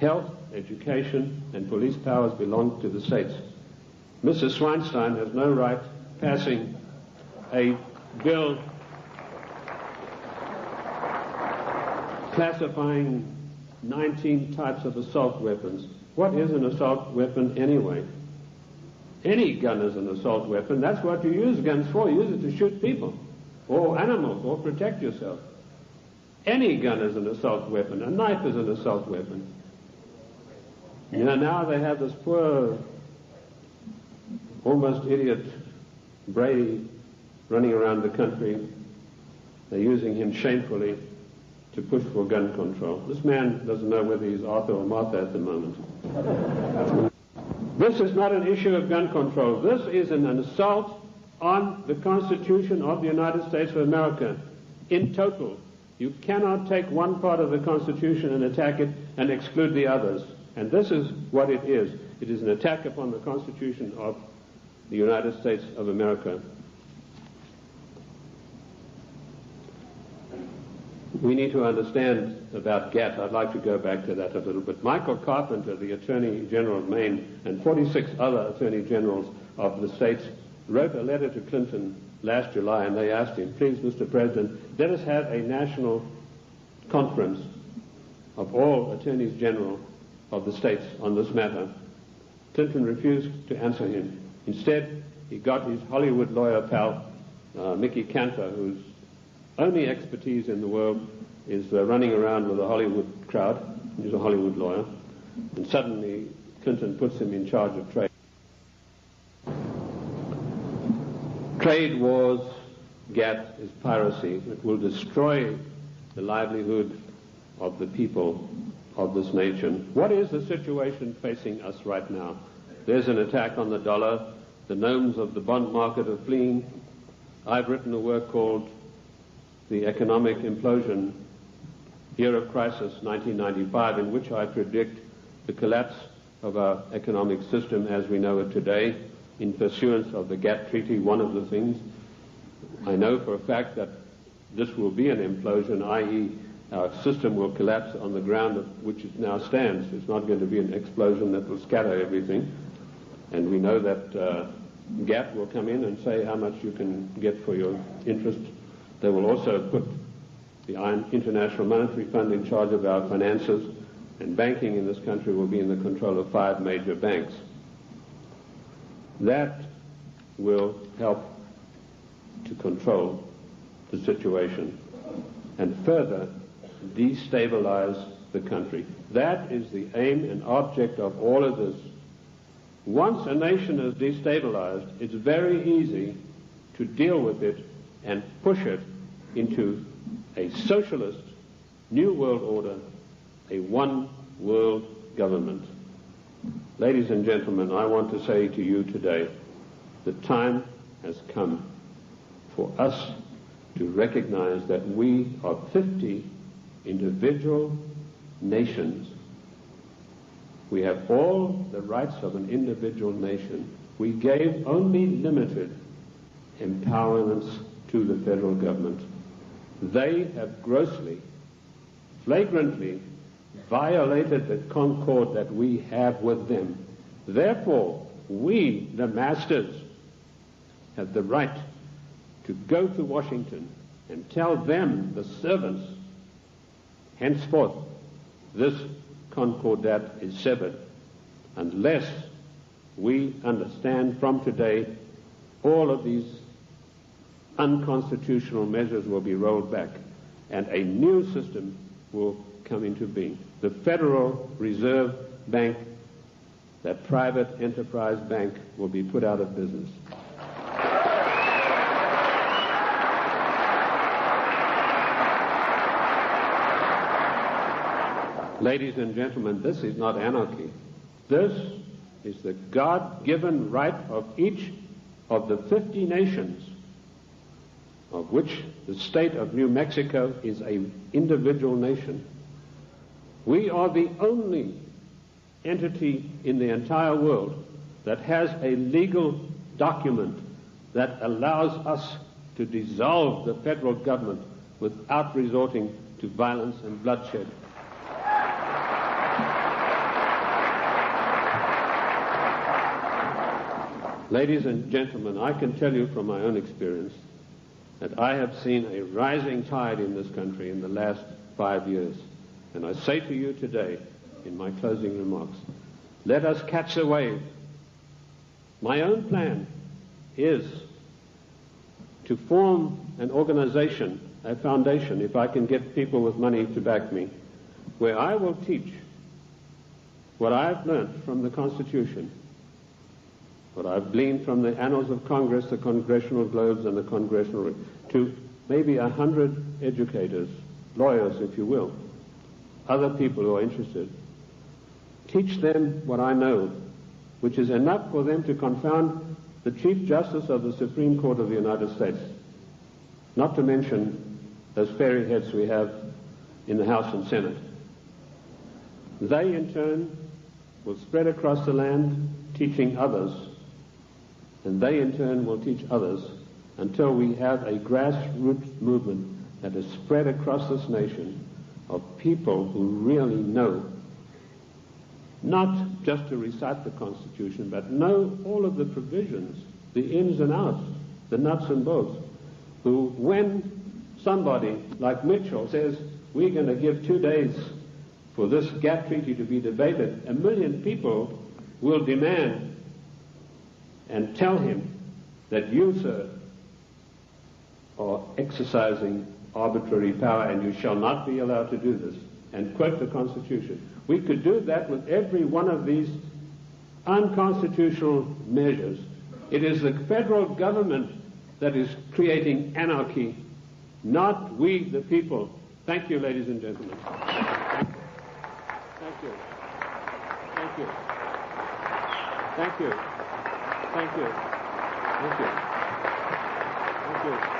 health, education, and police powers belong to the states. Mrs. Swinstein has no right passing a bill classifying 19 types of assault weapons. What is an assault weapon anyway? Any gun is an assault weapon. That's what you use guns for. You use it to shoot people or animals or protect yourself. Any gun is an assault weapon. A knife is an assault weapon. You know, now they have this poor, almost idiot Brady running around the country. They're using him shamefully to push for gun control. This man doesn't know whether he's Arthur or Martha at the moment. This is not an issue of gun control. This is an assault on the Constitution of the United States of America in total. You cannot take one part of the Constitution and attack it and exclude the others. And this is what it is. It is an attack upon the Constitution of the United States of America. We need to understand about GATT. I'd like to go back to that a little bit. Michael Carpenter, the Attorney General of Maine, and 46 other Attorney Generals of the states wrote a letter to Clinton last July, and they asked him, please, Mr. President, let us have a national conference of all Attorneys General of the states on this matter. Clinton refused to answer him. Instead, he got his Hollywood lawyer pal, Mickey Cantor, whose only expertise in the world is running around with a Hollywood crowd. He's a Hollywood lawyer. And suddenly, Clinton puts him in charge of trade. Trade wars, GATT, is piracy. It will destroy the livelihood of the people of this nation. What is the situation facing us right now? There's an attack on the dollar. The gnomes of the bond market are fleeing. I've written a work called The Economic Implosion, Year of Crisis, 1995, in which I predict the collapse of our economic system as we know it today in pursuance of the GATT Treaty. One of the things I know for a fact that this will be an implosion, i.e. our system will collapse on the ground of which it now stands. It's not going to be an explosion that will scatter everything. And we know that GATT will come in and say how much you can get for your interest. They will also put the International Monetary Fund in charge of our finances, and banking in this country will be in the control of 5 major banks. That will help to control the situation and further destabilize the country. That is the aim and object of all of this. Once a nation is destabilized, it's very easy to deal with it and push it into a socialist new world order, a one world government. Ladies and gentlemen, I want to say to you today, the time has come for us to recognize that we are 50 individual nations. We have all the rights of an individual nation. We gave only limited empowerments to the federal government. They have grossly, flagrantly violated the concord that we have with them. Therefore, we, the masters, have the right to go to Washington and tell them, the servants, henceforth this concordat is severed, unless we understand from today all of these unconstitutional measures will be rolled back and a new system will come into being. The Federal Reserve Bank, that private enterprise bank, will be put out of business. Ladies and gentlemen, this is not anarchy. This is the God-given right of each of the 50 nations, of which the state of New Mexico is an individual nation. We are the only entity in the entire world that has a legal document that allows us to dissolve the federal government without resorting to violence and bloodshed. Ladies and gentlemen, I can tell you from my own experience that I have seen a rising tide in this country in the last 5 years. And I say to you today, in my closing remarks, let us catch the wave. My own plan is to form an organization, a foundation, if I can get people with money to back me, where I will teach what I've learned from the Constitution, what I've gleaned from the annals of Congress, the Congressional Globes, and the Congressional, to maybe 100 educators, lawyers, if you will, other people who are interested. Teach them what I know, which is enough for them to confound the Chief Justice of the Supreme Court of the United States, not to mention those fairy heads we have in the House and Senate. They, in turn, will spread across the land, teaching others, and they in turn will teach others until we have a grassroots movement that is spread across this nation of people who really know, not just to recite the Constitution, but know all of the provisions, the ins and outs, the nuts and bolts, who, when somebody like Mitchell says, we're going to give 2 days for this gap treaty to be debated, 1 million people will demand and tell him that you, sir, are exercising arbitrary power and you shall not be allowed to do this, and quote the Constitution. We could do that with every one of these unconstitutional measures. It is the federal government that is creating anarchy, not we, the people. Thank you, ladies and gentlemen. Thank you. Thank you. Thank you. Thank you. Thank you. Thank you.